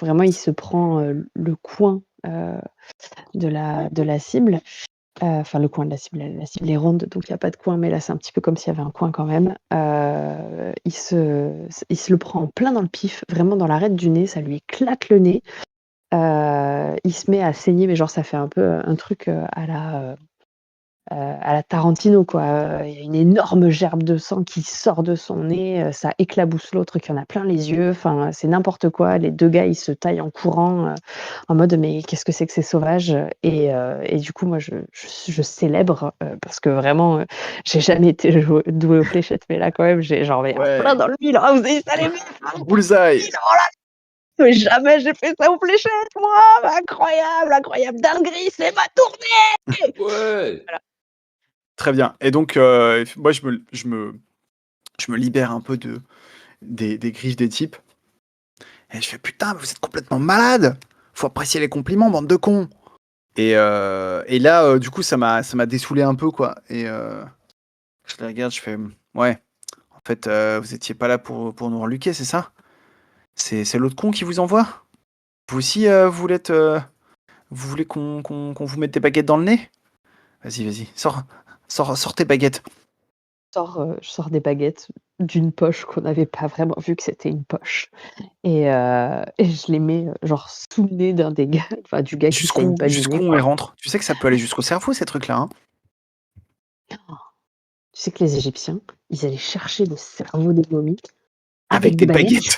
vraiment, il se prend le coin de la cible. Enfin, le coin de la cible est ronde, donc il y a pas de coin, mais là, c'est un petit peu comme s'il y avait un coin quand même. Il se le prend en plein dans le pif, vraiment dans l'arête du nez, ça lui éclate le nez. Il se met à saigner, mais genre ça fait un peu, un truc, à la Tarantino, quoi. Il y a une énorme gerbe de sang qui sort de son nez, ça éclabousse l'autre qui en a plein les yeux. Enfin, c'est n'importe quoi. Les 2 gars, ils se taillent en courant, en mode: «Mais qu'est-ce que c'est que ces sauvages?» Et du coup, moi, je célèbre, parce que vraiment, j'ai jamais été douée aux fléchettes, mais là, quand même, j'ai genre, mais en plein Ouais, dans le mille: «Oh, vous avez vu ça les mecs? Oh, bullseye. mais jamais j'ai fait ça aux fléchettes, moi! Incroyable, incroyable dinguerie, c'est ma tournée!» Ouais. Voilà. Très bien. Et donc, moi, je me libère un peu des griffes des types. Et je fais putain, vous êtes complètement malade. Faut apprécier les compliments, bande de cons. Et là, du coup, ça m'a dessoulé un peu, quoi. Et je les regarde, je fais ouais. En fait, vous étiez pas là pour nous reluquer, c'est ça? C'est l'autre con qui vous envoie? Vous aussi, vous voulez qu'on vous mette des baguettes dans le nez? Vas-y, sors tes baguettes. Je sors des baguettes d'une poche qu'on n'avait pas vraiment vu que c'était une poche et je les mets, genre sous le nez d'un des gars, enfin du gars qui saigne pas du nez, Jusqu'où on les quoi. rentre? Tu sais que ça peut aller jusqu'au cerveau, ces trucs-là, hein? Tu sais que les Égyptiens, ils allaient chercher le cerveau des momies Avec avec des des baguettes.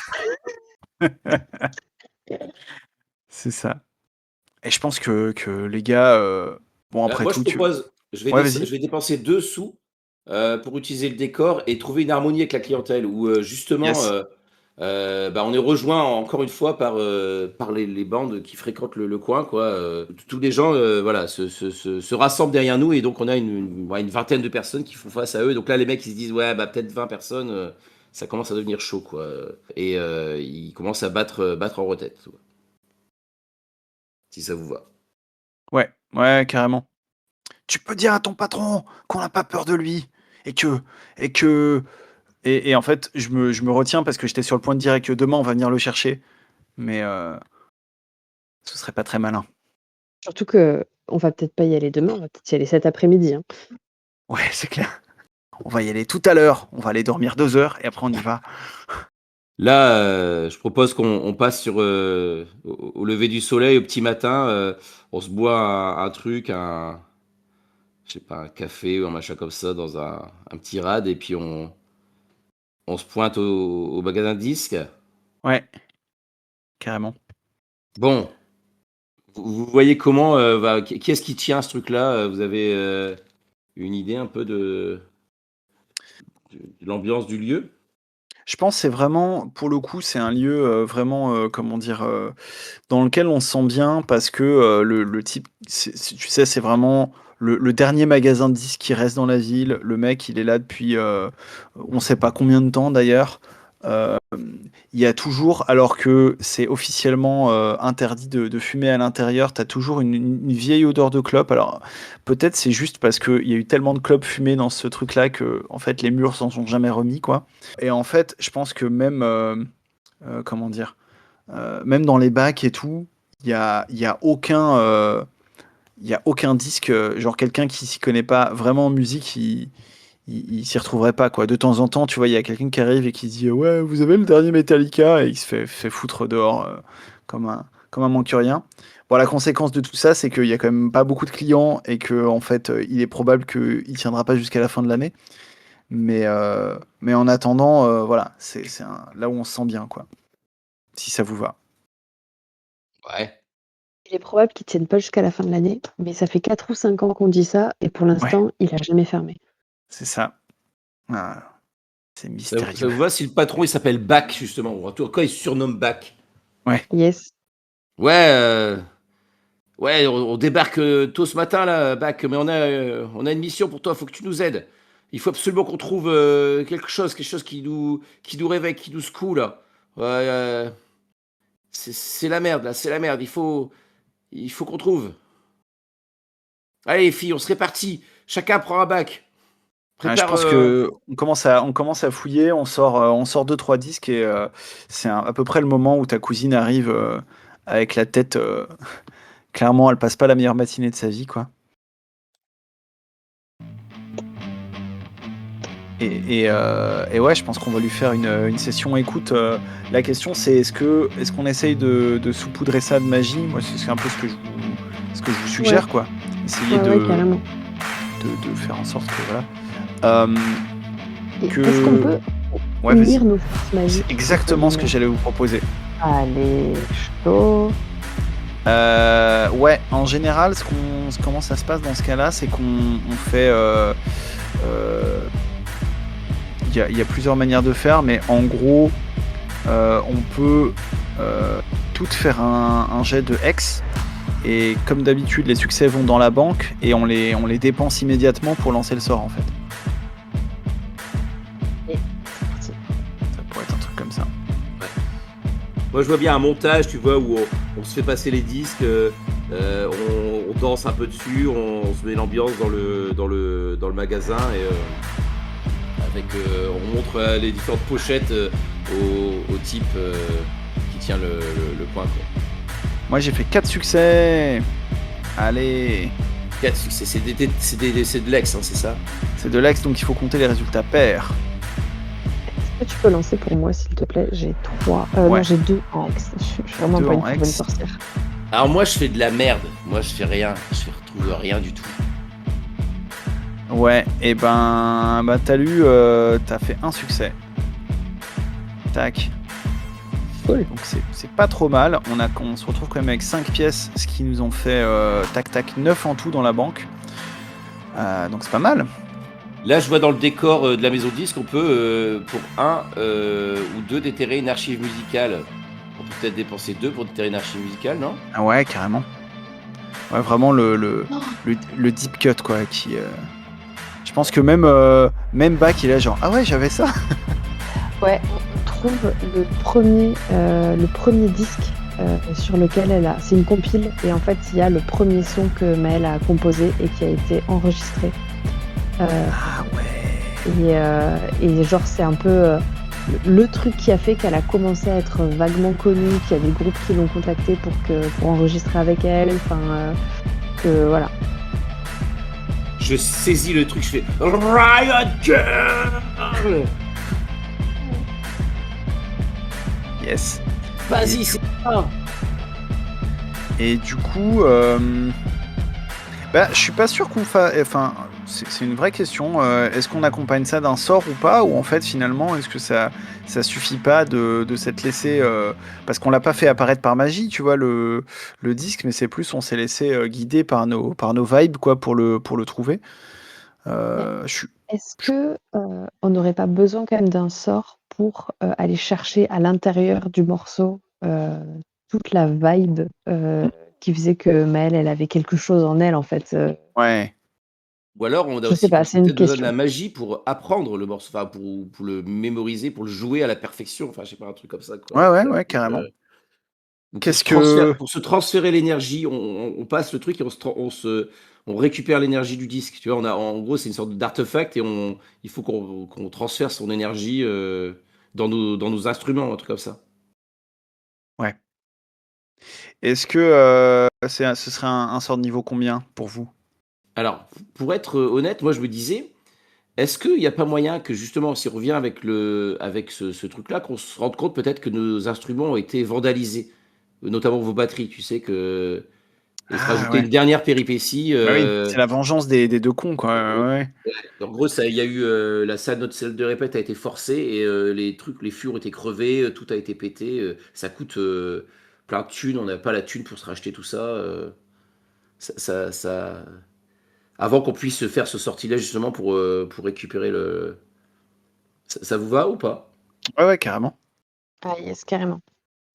baguettes. C'est ça. Et je pense que les gars, bon, après Moi, je tout, tu propose, ouais, vas-y. je vais dépenser 2 sous, pour utiliser le décor et trouver une harmonie avec la clientèle où, justement, Yes. bah, on est rejoint encore une fois par les bandes qui fréquentent le coin, quoi. Tous les gens, voilà, se rassemblent derrière nous et donc on a ouais, une vingtaine de personnes qui font face à eux. Donc là, les mecs, ils se disent, ouais, bah, peut-être 20 personnes, ça commence à devenir chaud, quoi. Et ils commencent à battre en retraite, quoi, si ça vous va. Ouais, ouais, carrément. Tu peux dire à ton patron qu'on n'a pas peur de lui et que et que et en fait, je me retiens parce que j'étais sur le point de dire que demain on va venir le chercher, mais ce serait pas très malin. Surtout qu'on va peut-être pas y aller demain, on va peut-être y aller cet après-midi, hein. Ouais, c'est clair. On va y aller tout à l'heure. On va aller dormir 2 heures et après on y va. Là, je propose qu'on passe au lever du soleil, au petit matin, on se boit un truc, je sais pas, un café ou un machin comme ça dans un petit rad et puis on se pointe au magasin de disques. Ouais, carrément. Bon, vous voyez comment qui est-ce qui tient ce truc-là? Vous avez une idée un peu de l'ambiance du lieu? Je pense que c'est vraiment pour le coup, c'est un lieu, vraiment, comment dire? Dans lequel on se sent bien parce que, le type, tu sais, c'est vraiment le dernier magasin de disques qui reste dans la ville. Le mec, il est là depuis, on sait pas combien de temps d'ailleurs. Hem, il y a toujours, alors que c'est officiellement, interdit de fumer à l'intérieur, tu as toujours une vieille odeur de clope. Alors, peut-être c'est juste parce qu'il y a eu tellement de clopes fumées dans ce truc-là que en fait, les murs s'en sont jamais remis, quoi. Et en fait, je pense que même, comment dire? Même dans les bacs et tout, il y a aucun disque, genre quelqu'un qui s'y connaît pas vraiment en musique, il s'y retrouverait pas, quoi. De temps en temps, tu vois, il y a quelqu'un qui arrive et qui dit: «Ouais, vous avez le dernier Metallica?» et il se fait foutre dehors, comme un moins que rien. Bon, la conséquence de tout ça, c'est qu'il y a quand même pas beaucoup de clients et qu'en fait, il est probable qu'il tiendra pas jusqu'à la fin de l'année. Mais en attendant, voilà, là où on se sent bien, quoi, si ça vous va. Ouais. Il est probable qu'ils tiennent pas jusqu'à la fin de l'année, mais ça fait 4 ou 5 ans qu'on dit ça et pour Ouais, l'instant, il a jamais fermé. c'est ça. Ah, c'est Ça mystérieux. vous va si le patron il s'appelle Bac justement, ou en tout cas il se surnomme Bac? Ouais, Yes. Ouais, ouais, on débarque tôt ce matin là, Bac, mais on a une mission pour toi, faut que tu nous aides. Il faut absolument qu'on trouve quelque chose qui nous réveille, qui nous secoue là. Ouais, c'est la merde là, c'est la merde. Il faut qu'on trouve. Allez les filles, on se répartit. Chacun prend un bac. je Prépare. pense que on commence à fouiller, on sort 2-3 disques et c'est à peu près le moment où ta cousine arrive, avec la tête, clairement, elle passe pas la meilleure matinée de sa vie, quoi. Et ouais, je pense qu'on va lui faire une session écoute. La question, c'est est-ce qu'on essaye de saupoudrer ça de magie? Moi, c'est un peu ce que je vous suggère, quoi. Essayer Ouais, carrément. de faire en sorte que voilà. Et Que est-ce qu'on peut ouais, vas-y. unir nos forces magiques? C'est exactement ce que j'allais vous proposer. Allez, chaud. Ouais, en général, comment ça se passe dans ce cas-là, c'est qu'on fait. Il y a plusieurs manières de faire, mais en gros, on peut toutes faire un jet de Hex. Et comme d'habitude, les succès vont dans la banque et on les dépense immédiatement pour lancer le sort, en fait. Ça pourrait être un truc comme ça. Moi, je vois bien un montage, tu vois, où on se fait passer les disques, on danse un peu dessus, on se met l'ambiance dans le magasin et on montre les différentes pochettes au type qui tient le coin, quoi. Moi, j'ai fait 4 succès. Allez. 4 succès, c'est de l'ex, hein, c'est ça? C'est de l'ex, donc il faut compter les résultats pairs. Est-ce que tu peux lancer pour moi, s'il te plaît? J'ai 3. Ouais. Non, j'ai 2 en Hex. Je suis vraiment 2 pas une en très Hex. bonne sorcière. Alors moi, je fais de la merde. Moi, je fais rien. Je retrouve rien du tout. Ouais, et bah t'as fait un succès. Tac. Cool. Donc c'est pas trop mal. On se retrouve quand même avec 5 pièces, ce qui nous en fait 9 en tout dans la banque. Donc c'est pas mal. Là, je vois dans le décor de la maison disque, on peut, pour 1 ou 2, déterrer une archive musicale. On peut peut-être dépenser 2 pour déterrer une archive musicale, non? Ah ouais, carrément. Ouais, vraiment le deep cut, quoi. Je pense que même Bach, il est genre, ah ouais, j'avais ça. Ouais, on trouve le premier disque sur lequel elle a. C'est une compile, et en fait, il y a le premier son que Maëlle a composé et qui a été enregistré. Ah ouais. Et genre, c'est un peu le truc qui a fait qu'elle a commencé à être vaguement connue, qu'il y a des groupes qui l'ont contactée pour enregistrer avec elle. Enfin, que voilà. Je saisis le truc, je fais Riot Girl. Yes. Vas-y, c'est ça. Et du coup, je suis pas sûr qu'on fasse. Enfin, c'est une vraie question. Est-ce qu'on accompagne ça d'un sort ou pas? Ou en fait, finalement, est-ce que ça suffit pas de s'être laissé. Parce qu'on l'a pas fait apparaître par magie, tu vois, le disque, mais c'est plus on s'est laissé guider par nos vibes, quoi, pour le trouver. Est-ce que on n'aurait pas besoin quand même d'un sort pour aller chercher à l'intérieur du morceau toute la vibe qui faisait que Maëlle, elle avait quelque chose en elle, en fait. Ouais. Ou alors, on a Je sais aussi pas, c'est une peut-être besoin de question. la magie pour apprendre le morceau, enfin, pour le mémoriser, pour le jouer à la perfection. Enfin, je sais pas, un truc comme ça, quoi. Ouais, carrément. Donc Qu'est-ce que. pour se transférer l'énergie, on passe le truc et on récupère l'énergie du disque. Tu vois, en gros, c'est une sorte d'artefact et il faut qu'on transfère son énergie dans nos instruments, un truc comme ça. Ouais. Est-ce que ce serait un sort de niveau combien pour vous? Alors, pour être honnête, moi je me disais, est-ce qu'il n'y a pas moyen que justement, si on revient avec ce truc-là, qu'on se rende compte peut-être que nos instruments ont été vandalisés, notamment vos batteries, tu sais, et se rajouter Ouais. une dernière péripétie. Bah oui, c'est la vengeance des deux cons, quoi. Ouais. En gros, il y a eu notre salle de répète a été forcée et les fûts ont été crevés, tout a été pété. Ça coûte plein de thunes, on n'a pas la thune pour se racheter tout ça. Ça, avant qu'on puisse faire ce sortilège justement pour récupérer le. Ça vous va ou pas? Ouais, carrément. Ah yes, carrément.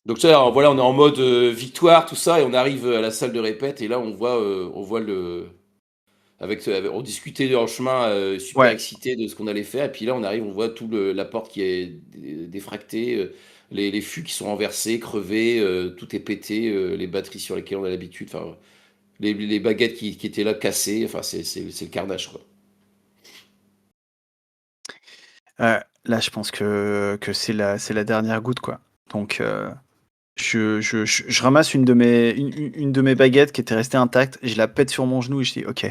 Donc ça, voilà, on est en mode victoire, tout ça, et on arrive à la salle de répète et là on voit on discutait en chemin, super Ouais. excité de ce qu'on allait faire, et puis là on arrive, on voit la porte qui est défractée, les fûts qui sont renversés, crevés, tout est pété, les batteries sur lesquelles on a l'habitude, enfin les baguettes qui étaient là cassées, enfin c'est le carnage, quoi. Là, je pense que c'est la dernière goutte, quoi. Donc, je ramasse une de mes baguettes qui était restée intacte, je la pète sur mon genou et je dis, ok,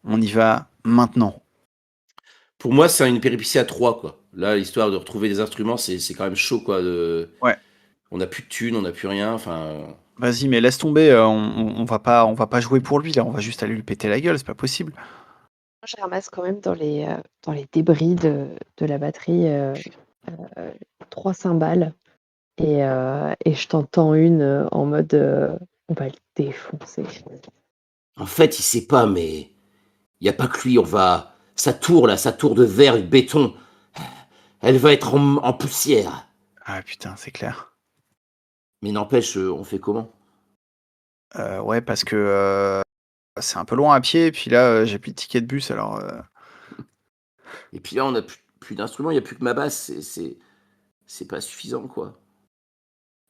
on y va maintenant. Pour moi, c'est une péripétie à 3, quoi. Là, l'histoire de retrouver des instruments, c'est quand même chaud, quoi. Ouais. On n'a plus de thunes, on n'a plus rien. Enfin, Vas-y, mais laisse tomber, on va pas jouer pour lui, là, on va juste aller lui péter la gueule, c'est pas possible. Je ramasse quand même dans les débris de la batterie 3 cymbales et je t'entends une en mode on va le défoncer. en fait, il sait pas, mais il n'y a pas que lui. Sa tour, là, sa tour de verre et de béton, elle va être en poussière. Ah putain, c'est clair. Mais n'empêche, on fait comment? Ouais, parce que c'est un peu loin à pied, et puis là, j'ai plus de ticket de bus, alors. Et puis là, on n'a plus d'instruments, il n'y a plus que ma basse. C'est pas suffisant, quoi.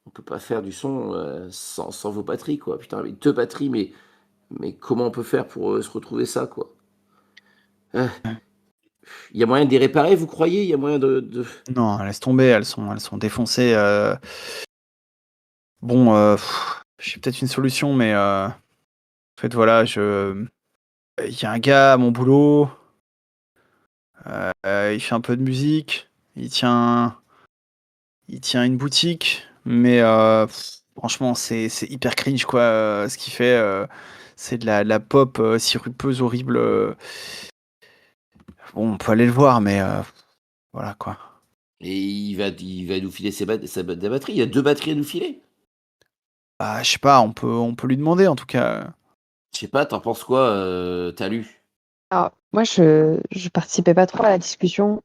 On peut pas faire du son sans vos batteries, quoi. Putain, avec 2 batteries, mais comment on peut faire pour se retrouver ça, quoi? Il y a moyen de les réparer, vous croyez? Il y a moyen de... Non, laisse tomber, elles sont défoncées. Bon, j'ai peut-être une solution, mais en fait, voilà, il y a un gars à mon boulot, il fait un peu de musique, il tient une boutique, mais franchement, c'est hyper cringe, quoi, ce qu'il fait. C'est de la pop sirupeuse horrible. Bon, on peut aller le voir, mais voilà, quoi. Et il va nous filer des batteries. Il y a 2 batteries à nous filer. Bah, je sais pas, on peut lui demander, en tout cas. Je sais pas, t'en penses quoi, t'as lu? Alors, moi, je participais pas trop à la discussion.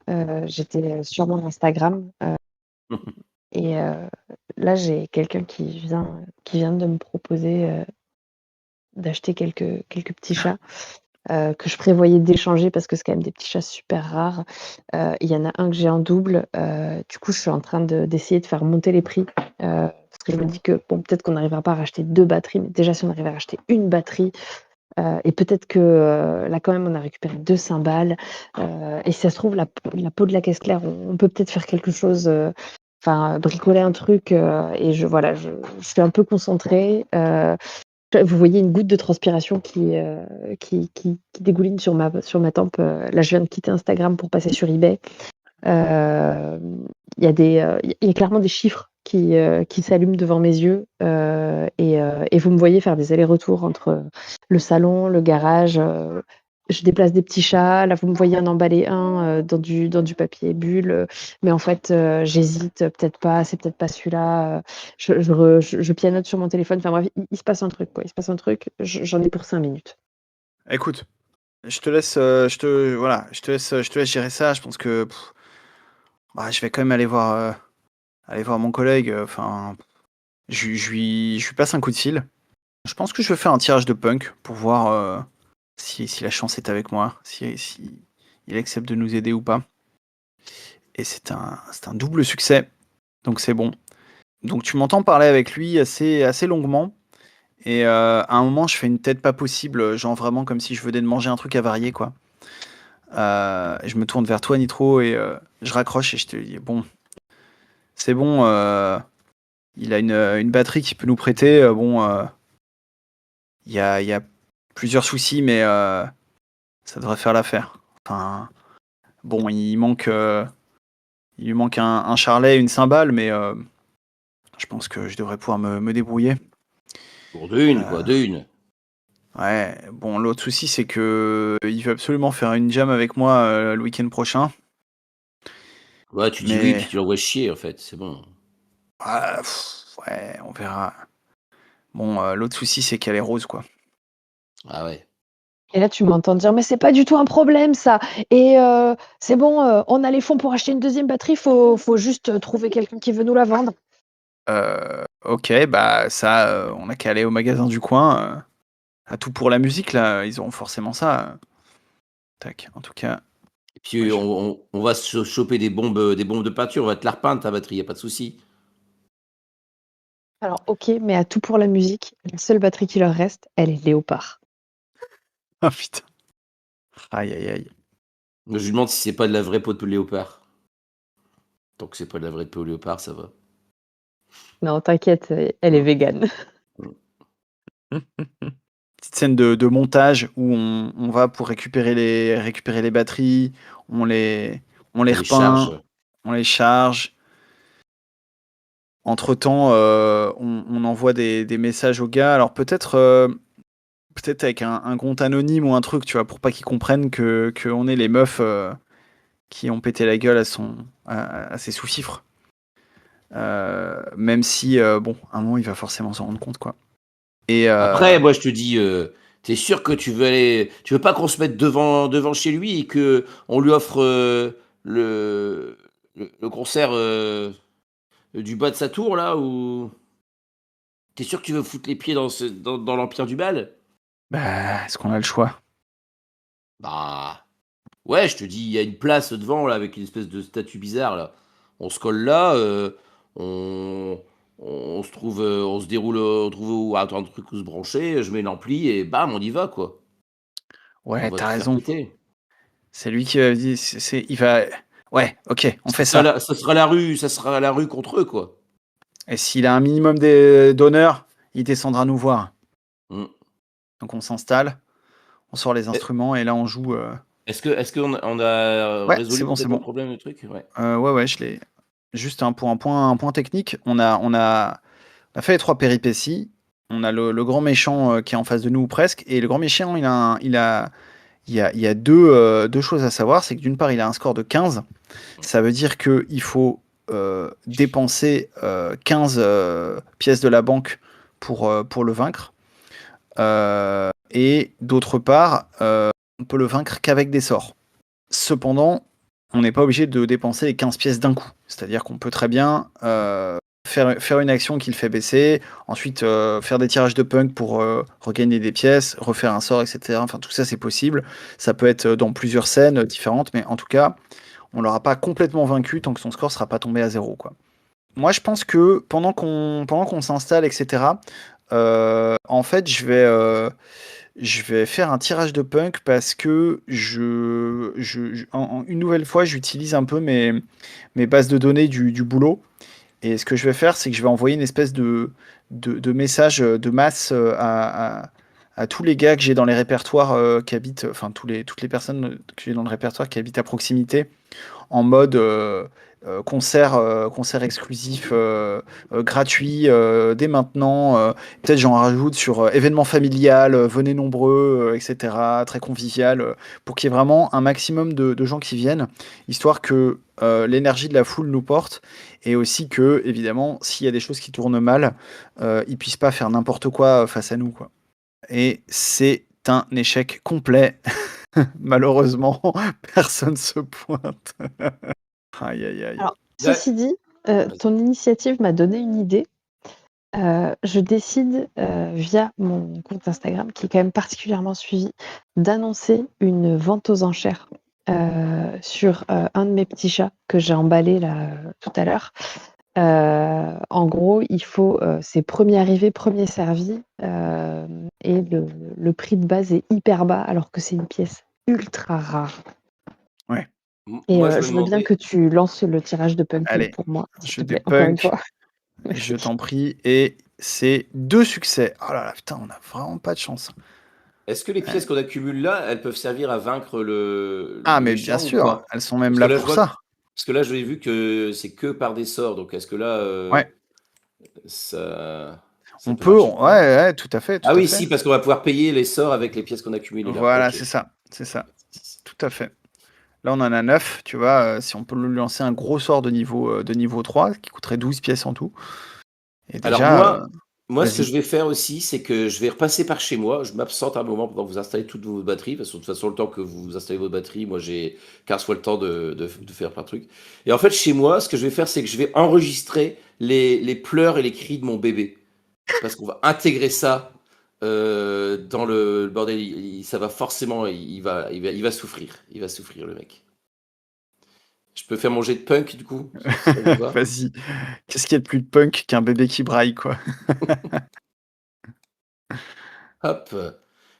J'étais sur mon Instagram et là, j'ai quelqu'un qui vient de me proposer d'acheter quelques petits chats que je prévoyais d'échanger parce que c'est quand même des petits chats super rares. Il y en a un que j'ai en double. Du coup, je suis en train d'essayer de faire monter les prix parce que je me dis que bon, peut-être qu'on n'arrivera pas à racheter 2 batteries, mais déjà, si on arrive à racheter une batterie, et peut-être que là, quand même, on a récupéré 2 cymbales. Et si ça se trouve, la peau de la caisse claire, on peut peut-être faire quelque chose, enfin, bricoler un truc. Et voilà, je suis un peu concentrée. Vous voyez une goutte de transpiration qui dégouline sur ma tempe. Là, je viens de quitter Instagram pour passer sur eBay. Il y a clairement des chiffres qui s'allument devant mes yeux et vous me voyez faire des allers-retours entre le salon, le garage. Je déplace des petits chats. Là, vous me voyez en emballer un dans du papier bulle. Mais en fait, j'hésite. Peut-être pas. C'est peut-être pas celui-là. Je pianote sur mon téléphone. Enfin bref, il se passe un truc, quoi. Il se passe un truc. J'en ai pour 5 minutes. Écoute, je te laisse, voilà, je te laisse gérer ça. Je pense que bah, je vais quand même aller voir mon collègue. Enfin, je lui passe un coup de fil. Je pense que je vais faire un tirage de punk pour voir si la chance est avec moi, si il accepte de nous aider ou pas. Et c'est un double succès, donc c'est bon. Donc tu m'entends parler avec lui assez longuement. Et à un moment, je fais une tête pas possible, genre vraiment comme si je venais de manger un truc avarié, quoi. Je me tourne vers toi, Nitro, et je raccroche et je te dis, bon, c'est bon, il a une batterie qu'il peut nous prêter. Bon, il y a plusieurs soucis, mais ça devrait faire l'affaire. Enfin, bon, il lui manque un charlet, une cymbale, mais je pense que je devrais pouvoir me débrouiller. Pour 2 quoi, Euh, 2. ouais, bon, l'autre souci, c'est que il veut absolument faire une jam avec moi le week-end prochain. Ouais, tu dis oui, puis Mais tu l'envoies chier, en fait, c'est bon. ouais, on verra. Bon, l'autre souci, c'est qu'elle est rose, quoi. Ah ouais. Et là, tu m'entends dire, mais c'est pas du tout un problème, ça. Et c'est bon, on a les fonds pour acheter une deuxième batterie, faut juste trouver quelqu'un qui veut nous la vendre. Ok, bah ça, on a qu'à aller au magasin du coin. À tout pour la musique, là, ils auront forcément ça. Tac, en tout cas, Et puis ouais, on va se choper des bombes de peinture, on va te la repeindre ta batterie, y a pas de souci. Alors, ok, mais à tout pour la musique, la seule batterie qui leur reste, elle est Léopard. Ah putain. Aïe, aïe, aïe. Je lui demande si c'est pas de la vraie peau de léopard. Tant que c'est pas de la vraie peau de léopard, ça va. Non, t'inquiète, elle est végane. petite scène de montage où on va pour récupérer les batteries, on les On les repeint, charge. on les charge. Entre-temps, on envoie des messages aux gars. Alors peut-être avec un compte anonyme ou un truc, tu vois, pour pas qu'ils comprennent qu'on est les meufs qui ont pété la gueule à ses sous-fifres. Même si, bon, à un moment, il va forcément s'en rendre compte, quoi. Et Après, moi, je te dis, t'es sûr que tu veux pas qu'on se mette devant chez lui et que on lui offre le concert du bas de sa tour, là, ou t'es sûr que tu veux foutre les pieds dans l'Empire du Mal? bah, est-ce qu'on a le choix? Bah, ouais, je te dis, il y a une place devant, là, avec une espèce de statue bizarre, là. On se colle là, on, on se déroule, on trouve un truc où se brancher, je mets l'ampli et bam, on y va, quoi. On Ouais, va t'as tout faire raison. péter. C'est lui qui dit, il va. Ouais, ok, on fait ça. Ça sera la rue contre eux, quoi. Et s'il a un minimum d'honneur, il descendra nous voir. Mm. Donc on s'installe, on sort les Eh, instruments et là on joue. Est-ce qu'on on a Ouais, c'est résolu bon, c'est complètement bon. le problème, le truc? Ouais. Ouais, je l'ai. Juste pour un point technique, on a fait les 3 péripéties. On a le grand méchant qui est en face de nous ou presque. Et le grand méchant, il y a deux choses à savoir. C'est que d'une part, il a un score de 15. Ça veut dire qu'il faut dépenser 15 pièces de la banque pour le vaincre. Et d'autre part, on peut le vaincre qu'avec des sorts. Cependant, on n'est pas obligé de dépenser les 15 pièces d'un coup. C'est-à-dire qu'on peut très bien faire une action qui le fait baisser, ensuite faire des tirages de punk pour regagner des pièces, refaire un sort, etc. Enfin, tout ça, c'est possible. Ça peut être dans plusieurs scènes différentes, mais en tout cas, on l'aura pas complètement vaincu tant que son score sera pas tombé à 0, quoi. Moi, je pense que pendant qu'on s'installe, etc., en fait, je vais faire un tirage de punk parce que une nouvelle fois, j'utilise un peu mes bases de données du boulot. Et ce que je vais faire, c'est que je vais envoyer une espèce de message de masse à tous les gars que j'ai dans les répertoires qui habitent, enfin toutes les personnes que j'ai dans le répertoire qui habitent à proximité, en mode concert exclusif gratuit dès maintenant. Peut-être j'en rajoute sur événement familial, venez nombreux, etc. Très convivial, pour qu'il y ait vraiment un maximum de gens qui viennent, histoire que l'énergie de la foule nous porte, et aussi que, évidemment, s'il y a des choses qui tournent mal, ils puissent pas faire n'importe quoi face à nous, quoi. Et c'est un échec complet. Malheureusement, personne se pointe. Aïe, aïe, aïe. Alors, Ouais. ceci dit, Vas-y. ton initiative m'a donné une idée. Je décide, via mon compte Instagram, qui est quand même particulièrement suivi, d'annoncer une vente aux enchères, sur, un de mes petits chats que j'ai emballé là, tout à l'heure. En gros, il faut, c'est premier arrivé, premier servi, et le prix de base est hyper bas alors que c'est une pièce ultra rare. Ouais. Et Moi, je me je veux bien demandais, que tu lances le tirage de punk Allez, pour moi, s'il je te plaît, encore une dépunk, fois. je Merci. t'en prie, et c'est 2 succès. Oh là là, putain, on a vraiment pas de chance. est-ce que les Ouais. pièces qu'on accumule là, elles peuvent servir à vaincre Ah, le mais bien méchant ou sûr, pas? elles sont même Parce que là là, je pour vois, ça. parce que là, j'avais vu que c'est que par des sorts. Donc, est-ce que là, Ouais, ça on peut peut, marcher ou ouais, pas? ouais, tout à fait, Ah tout à oui, fait. si, parce qu'on va pouvoir payer les sorts avec les pièces qu'on a accumulées là. Voilà, Ok. c'est ça, c'est ça, tout à fait. Là, on en a 9, tu vois, si on peut lui lancer un gros sort de niveau 3, qui coûterait 12 pièces en tout. Et Alors déjà, moi, ce que vas-y. je vais faire aussi, c'est que je vais repasser par chez moi. Je m'absente un moment pendant que vous installez toutes vos batteries. Parce que de toute façon, le temps que vous installez vos batteries, moi, j'ai 15 fois le temps de faire plein de trucs. Et en fait, chez moi, ce que je vais faire, c'est que je vais enregistrer les pleurs et les cris de mon bébé. Parce qu'on va intégrer ça dans le bordel. Ça va forcément, il va souffrir. Il va souffrir, le mec. Je peux faire mon jet de punk, du coup, si ça vous va. Vas-y. Qu'est-ce qu'il y a de plus punk qu'un bébé qui braille, quoi? Hop.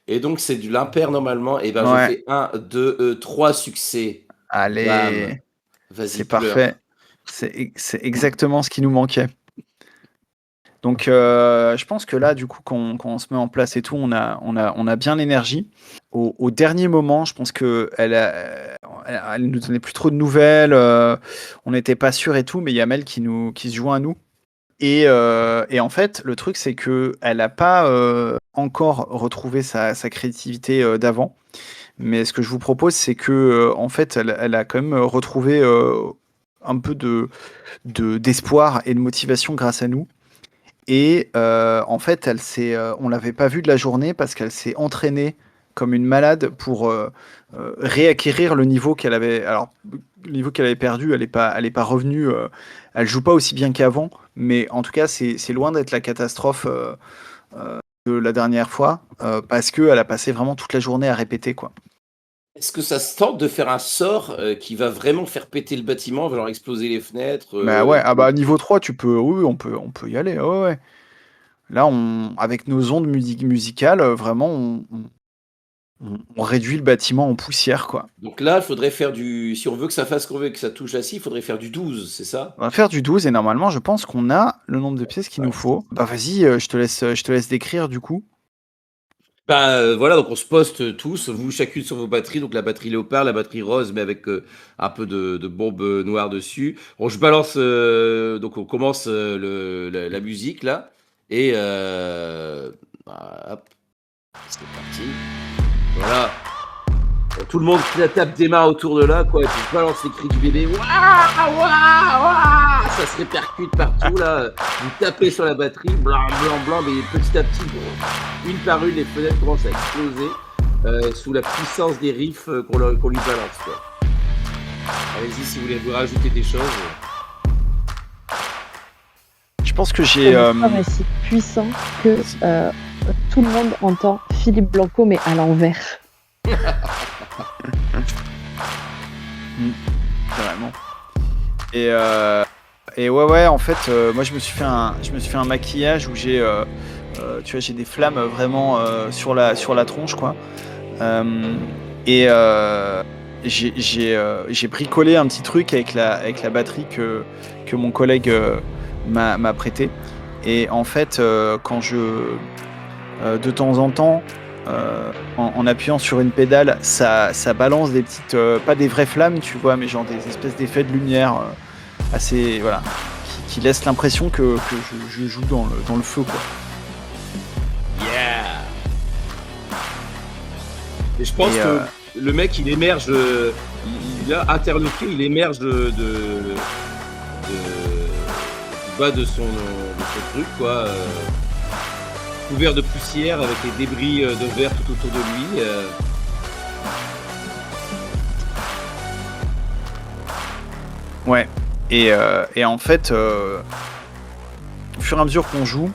Et donc, c'est du l'impair normalement. Et ben, je Ouais, fais un, 2, 3 succès. Bam. allez, Vas-y, c'est parfait. pleure. C'est exactement ce qui nous manquait. Donc, je pense que là, du coup, quand on se met en place et tout, on a bien l'énergie. Au dernier moment, je pense elle nous donnait plus trop de nouvelles. On n'était pas sûr et tout, mais il y a Mel qui se joint à nous. Et en fait, le truc, c'est que elle n'a pas encore retrouvé sa créativité d'avant. Mais ce que je vous propose, c'est que en fait, elle a quand même retrouvé un peu d'espoir et de motivation grâce à nous. Et en fait, on l'avait pas vue de la journée parce qu'elle s'est entraînée comme une malade pour réacquérir le niveau qu'elle avait. Alors, le niveau qu'elle avait perdu, elle est pas revenue. Elle joue pas aussi bien qu'avant, mais en tout cas, c'est loin d'être la catastrophe de la dernière fois parce qu'elle a passé vraiment toute la journée à répéter, quoi. Est-ce que ça se tente de faire un sort qui va vraiment faire péter le bâtiment, va leur exploser les fenêtres Bah ouais, ah bah niveau 3, oui, on peut y aller. Ouais, ouais. Là, avec nos ondes musicales, vraiment, on réduit le bâtiment en poussière, quoi. Donc là, il faudrait faire si on veut que ça fasse qu'on veut que ça touche la scie, il faudrait faire du 12, c'est ça? On va faire du 12 et normalement, je pense qu'on a le nombre de pièces qu'il nous faut. Bah vas-y, je te laisse décrire du coup. Voilà, donc on se poste tous, vous chacune sur vos batteries, donc la batterie léopard, la batterie rose, mais avec un peu de bombes noires dessus. Bon, je balance, donc on commence la musique là, et hop, c'est parti. Voilà. Tout le monde tape des mains autour de là, quoi, et puis je balance les cris du bébé. Waouh, waouh, waouh, ça se répercute partout là. Vous tapez sur la batterie, blanc, blanc, blanc, mais petit à petit, une par une, les fenêtres commencent à exploser sous la puissance des riffs qu'on lui balance, quoi. Allez-y si vous voulez vous rajouter des choses. Je pense que Le j'ai. score est si puissant que tout le monde entend Philippe Blanco, mais à l'envers. Carrément. Et ouais, en fait, moi je me suis fait un maquillage où j'ai, tu vois, j'ai des flammes vraiment sur la tronche, quoi. Et j'ai bricolé un petit truc avec la batterie que mon collègue m'a prêté. Et en fait, de temps en temps, en appuyant sur une pédale, ça balance des petites, pas des vraies flammes, tu vois, mais genre des espèces d'effets de lumière assez, voilà, qui laissent l'impression que je joue dans le feu, quoi. Yeah. Et je pense que le mec, il émerge, il a interloqué, il émerge du bas de son truc, quoi. Couvert de poussière avec les débris de verre tout autour de lui. Ouais. Et en fait, au fur et à mesure qu'on joue,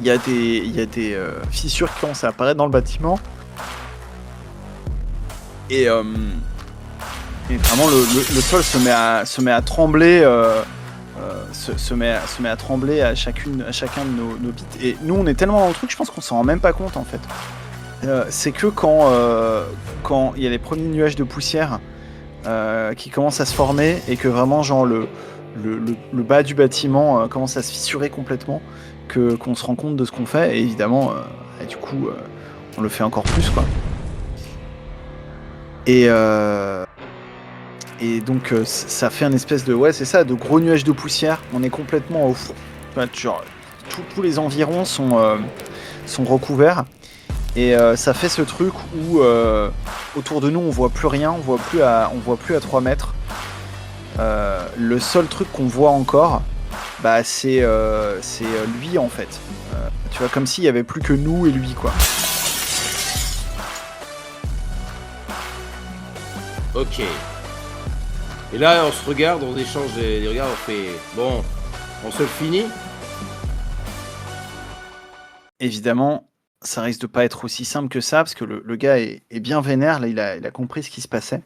il y a des fissures qui commencent à apparaître dans le bâtiment. Et vraiment, le sol se met à trembler. Se met à trembler à chacun de nos bits. Et nous, on est tellement dans le truc, je pense qu'on s'en rend même pas compte, en fait. C'est que quand il y a les premiers nuages de poussière qui commencent à se former et que vraiment, genre, le bas du bâtiment commence à se fissurer complètement, qu'on se rend compte de ce qu'on fait. Et évidemment, et du coup, on le fait encore plus, quoi. Et donc ça fait un espèce de, ouais, c'est ça, de gros nuages de poussière. On est complètement au fond. Genre, tous les environs sont recouverts. Et ça fait ce truc où autour de nous on voit plus rien, on voit plus à 3 mètres. Le seul truc qu'on voit encore, bah c'est lui, en fait. Tu vois, comme s'il y avait plus que nous et lui, quoi. Ok. Et là, on se regarde, on échange des regards, on fait bon, on se le finit. Évidemment, ça risque de pas être aussi simple que ça, parce que le gars est bien vénère, là, il a compris ce qui se passait.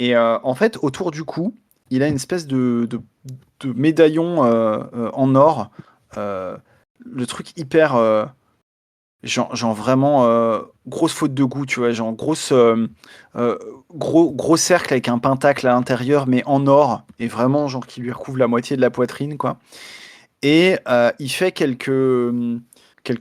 Et en fait, autour du cou, il a une espèce de médaillon en or. Le truc hyper... genre vraiment grosse faute de goût, tu vois, genre gros cercle avec un pentacle à l'intérieur, mais en or, et vraiment genre qui lui recouvre la moitié de la poitrine, quoi. Et il fait quelques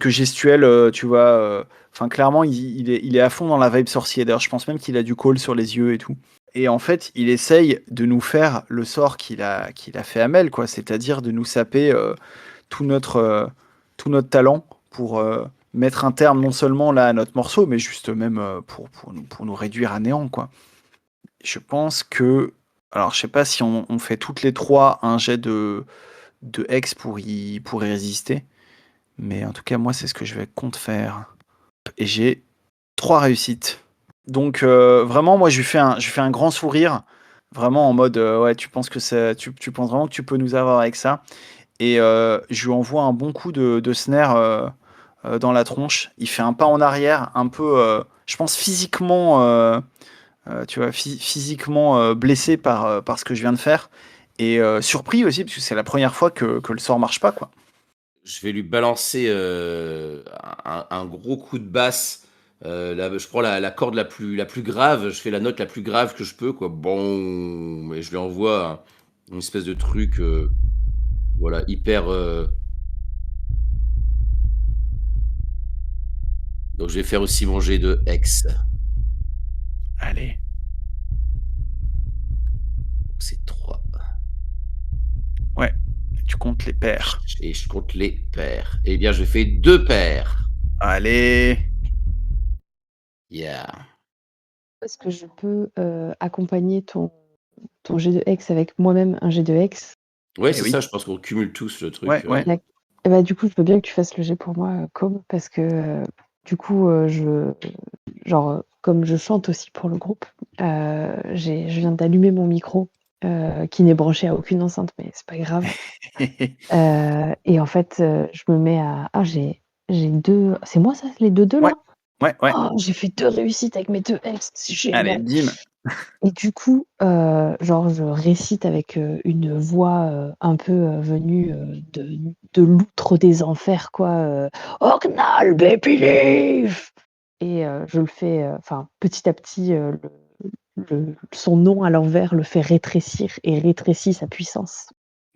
gestuels, tu vois. Enfin, clairement, il est à fond dans la vibe sorcier. D'ailleurs, je pense même qu'il a du call sur les yeux et tout. Et en fait, il essaye de nous faire le sort qu'il a fait à Mel, quoi. C'est-à-dire de nous saper tout notre talent pour mettre un terme non seulement là à notre morceau, mais juste même pour nous réduire à néant, quoi. Je pense que... Alors, je sais pas si on fait toutes les trois un jet de Hex pour y résister. Mais en tout cas, moi, c'est ce que je vais compte faire. Et j'ai 3 réussites. Donc, vraiment, moi, je lui fais un grand sourire. Vraiment en mode, ouais, tu penses vraiment que tu peux nous avoir avec ça. Et je lui envoie un bon coup de snare dans la tronche. Il fait un pas en arrière, un peu, je pense, physiquement, tu vois, physiquement blessé par ce que je viens de faire. Et surpris aussi, parce que c'est la première fois que le sort marche pas, quoi. Je vais lui balancer un gros coup de basse. Là, je prends la corde la plus grave, je fais la note la plus grave que je peux, quoi. Bon, et je lui envoie une espèce de truc, voilà, hyper. Donc je vais faire aussi mon jet de Hex. Allez. Donc c'est 3. Ouais, tu comptes les paires. Et je compte les paires. Eh bien, je fais 2 paires. Allez. Yeah. Est-ce que je peux accompagner ton jet de Hex avec moi-même un jet de Hex? Ouais, Eh c'est oui. ça, je pense qu'on cumule tous le truc. Ouais, ouais. Et bah, du coup, je veux bien que tu fasses le jet pour moi, Com, parce que du coup, comme je chante aussi pour le groupe, je viens d'allumer mon micro qui n'est branché à aucune enceinte, mais c'est pas grave. Et en fait, je me mets à. Ah, j'ai 2. C'est moi ça, les 2 là? Ouais. Oh, j'ai fait 2 réussites avec mes 2 Hex, c'est Allez, génial. bim. Et du coup, je récite avec une voix un peu venue de l'outre des enfers, quoi. Ognal, baby leaf! Et je le fais, enfin, petit à petit, son nom à l'envers le fait rétrécir et rétrécit sa puissance.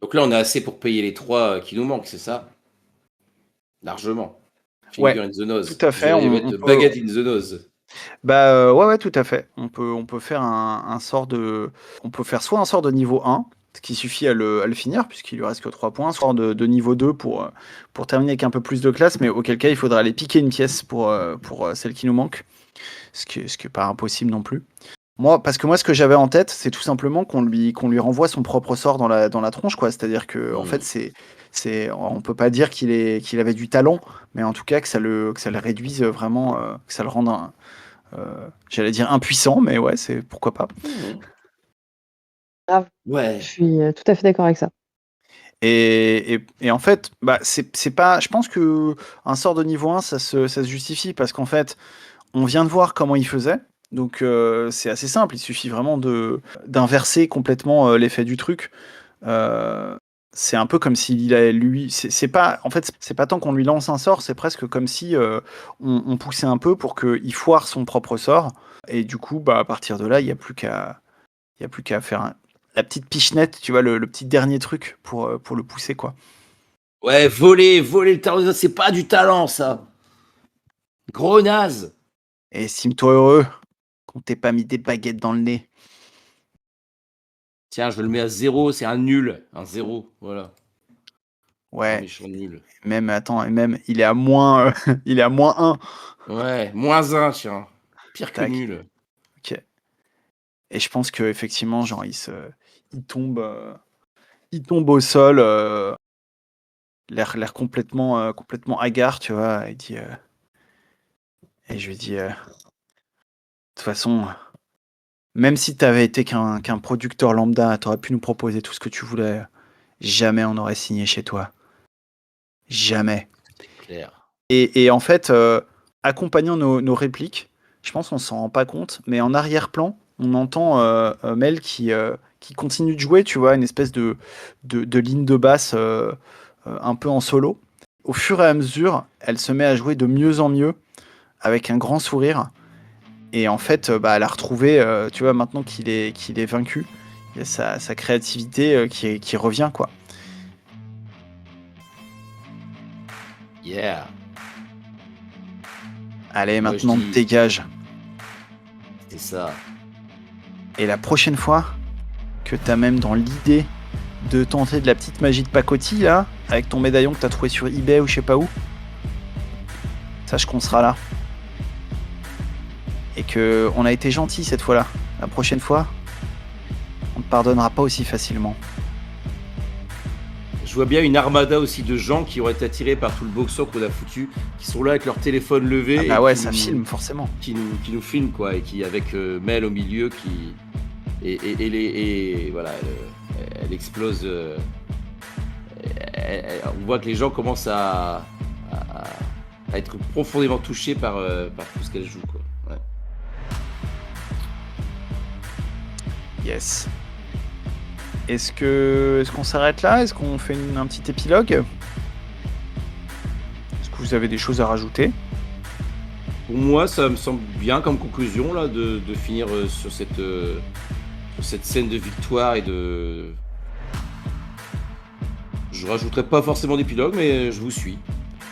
Donc là, on a assez pour payer les 3 qui nous manquent, c'est ça? Largement. Ouais, Finger in the nose. tout à fait. J'allais On mettre peut... baguette in the nose. Bah ouais, tout à fait. On peut faire un sort de... On peut faire soit un sort de niveau 1, ce qui suffit à le finir, puisqu'il lui reste que 3 points, soit de niveau 2 pour terminer avec un peu plus de classe, mais auquel cas il faudra aller piquer une pièce pour celle qui nous manque, ce qui est pas impossible non plus. Parce que moi, ce que j'avais en tête, c'est tout simplement qu'on lui renvoie son propre sort dans la tronche, quoi. C'est-à-dire que, en fait, on peut pas dire qu'il avait du talent, mais en tout cas que ça le réduise vraiment, que ça le rende j'allais dire impuissant, mais ouais, c'est pourquoi pas. Grave. Ouais. Je suis tout à fait d'accord avec ça. Et en fait, bah, c'est pas. Je pense que un sort de niveau 1, ça se justifie parce qu'en fait, on vient de voir comment il faisait. Donc c'est assez simple, il suffit vraiment d'inverser complètement l'effet du truc. C'est un peu comme s'il a lui. C'est pas. En fait, c'est pas tant qu'on lui lance un sort, c'est presque comme si on poussait un peu pour qu'il foire son propre sort. Et du coup, bah, à partir de là, il n'y a plus qu'à faire la petite pichenette, tu vois, le petit dernier truc pour le pousser, quoi. Ouais, voler le talent, c'est pas du talent, ça. Gros naze. Et estime-toi heureux qu'on t'ait pas mis des baguettes dans le nez. Tiens, je le mets à 0, c'est un nul. Un 0, voilà. Un Ouais. méchant nul. Même, attends, il est à moins, il est à moins 1. Ouais, moins 1, tiens. Pire que Tac. nul. Ok. Et je pense que effectivement, genre, il tombe au sol, l'air complètement hagard, tu vois. Il dit, et je lui dis, de toute façon, même si t'avais été qu'un producteur lambda, t'aurais pu nous proposer tout ce que tu voulais. Jamais on aurait signé chez toi. Jamais. C'est clair. Et en fait, accompagnant nos répliques, je pense qu'on s'en rend pas compte, mais en arrière-plan, on entend Mel qui continue de jouer, tu vois, une espèce de ligne de basse un peu en solo. Au fur et à mesure, elle se met à jouer de mieux en mieux, avec un grand sourire. Et en fait, bah, elle a retrouvé, tu vois, maintenant qu'il est vaincu, il y a sa créativité qui revient, quoi. Yeah. Allez, Moi, je maintenant, dis, dégage. c'est ça. Et la prochaine fois que t'as même dans l'idée de tenter de la petite magie de pacotille, là, avec ton médaillon que t'as trouvé sur eBay ou je sais pas où, sache qu'on sera là. Et que on a été gentil cette fois-là. La prochaine fois, on ne pardonnera pas aussi facilement. Je vois bien une armada aussi de gens qui auraient été attirés par tout le boxon qu'on a foutu, qui sont là avec leur téléphone levé Ah et bah ouais, qui ça nous, filme forcément. qui nous filment, quoi, et qui avec Mel au milieu qui et voilà, elle explose. On voit que les gens commencent à être profondément touchés par tout ce qu'elle joue, quoi. Ouais. Yes. Est-ce qu'on s'arrête là? Est-ce qu'on fait un petit épilogue? Est-ce que vous avez des choses à rajouter? Pour moi, ça me semble bien comme conclusion là de finir sur cette scène de victoire et de. Je rajouterai pas forcément d'épilogue, mais je vous suis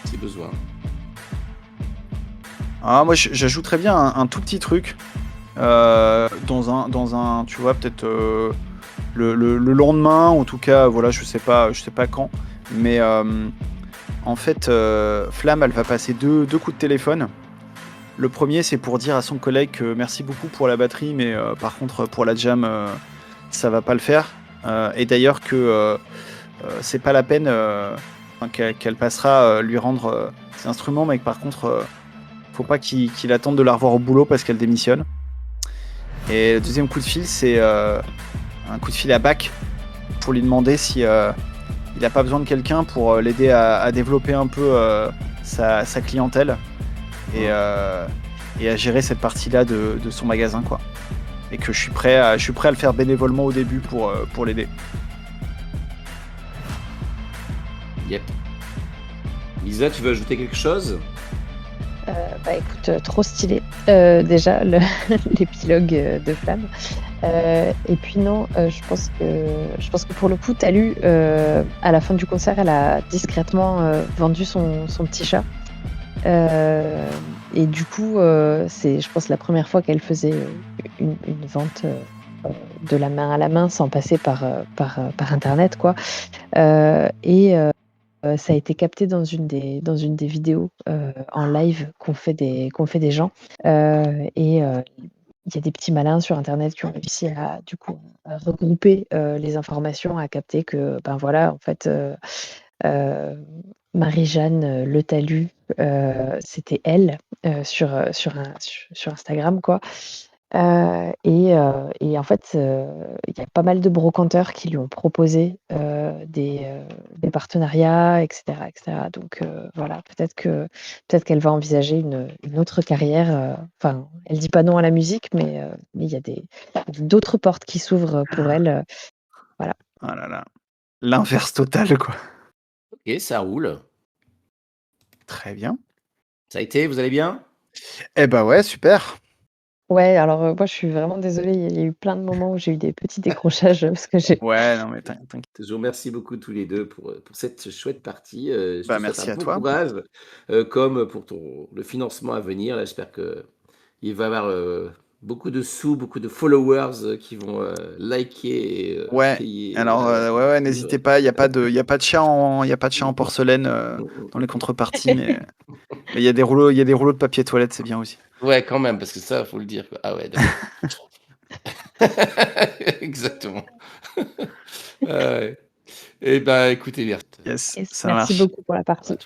si besoin. Ah, moi, j'ajouterais bien un tout petit truc. Dans un, tu vois, peut-être le lendemain, en tout cas, voilà, je sais pas quand. Mais en fait, Flamme, elle va passer deux coups de téléphone. Le premier, c'est pour dire à son collègue que merci beaucoup pour la batterie, mais par contre, pour la jam, ça va pas le faire. Et d'ailleurs que c'est pas la peine qu'elle passera lui rendre ses instruments, mais que par contre, faut pas qu'il attende de la revoir au boulot parce qu'elle démissionne. Et le deuxième coup de fil, c'est un coup de fil à Bac pour lui demander si il a pas besoin de quelqu'un pour l'aider à développer un peu sa clientèle et à gérer cette partie-là de son magasin, quoi. Et que je suis prêt à le faire bénévolement au début pour l'aider. Yep. Lisa, tu veux ajouter quelque chose? Bah écoute, trop stylé. Déjà, l'épilogue de Flamme. Et puis non, je pense que pour le coup, Talu, à la fin du concert, elle a discrètement vendu son petit chat. Et du coup, c'est, je pense, la première fois qu'elle faisait une vente de la main à la main sans passer par Internet, quoi. Et ça a été capté dans une des vidéos en live qu'ont fait des gens. Et il y a des petits malins sur Internet qui ont réussi à, du coup, à regrouper les informations, à capter que, ben voilà, en fait, Marie-Jeanne Le Talus, c'était elle sur Instagram, quoi. Et en fait, il y a pas mal de brocanteurs qui lui ont proposé des partenariats, etc., etc. Donc voilà, peut-être qu'elle va envisager une autre carrière. Enfin, elle dit pas non à la musique, mais il y a d'autres portes qui s'ouvrent pour elle. Voilà. Ah là là. L'inverse total, quoi. Ok, ça roule. Très bien. Ça a été, vous allez bien? Eh bah ouais, super. Ouais, alors moi je suis vraiment désolée, il y a eu plein de moments où j'ai eu des petits décrochages parce que j'ai. Ouais, non mais t'inquiète. Je vous remercie beaucoup tous les deux pour cette chouette partie. Je Bah te souhaite merci un à bon toi. courage, comme pour le financement à venir. Là, j'espère qu'il va y avoir beaucoup de sous, beaucoup de followers qui vont liker et Ouais. payer. Alors ouais, n'hésitez pas. Il y a pas de chat en porcelaine dans les contreparties, mais il y a des rouleaux de papier toilette, c'est bien aussi. Ouais, quand même, parce que ça, faut le dire, quoi. Ah ouais, d'accord. Exactement. Ah ouais. Eh ben, écoutez, merci. Yes, Yes, ça merci marche. beaucoup pour la partie.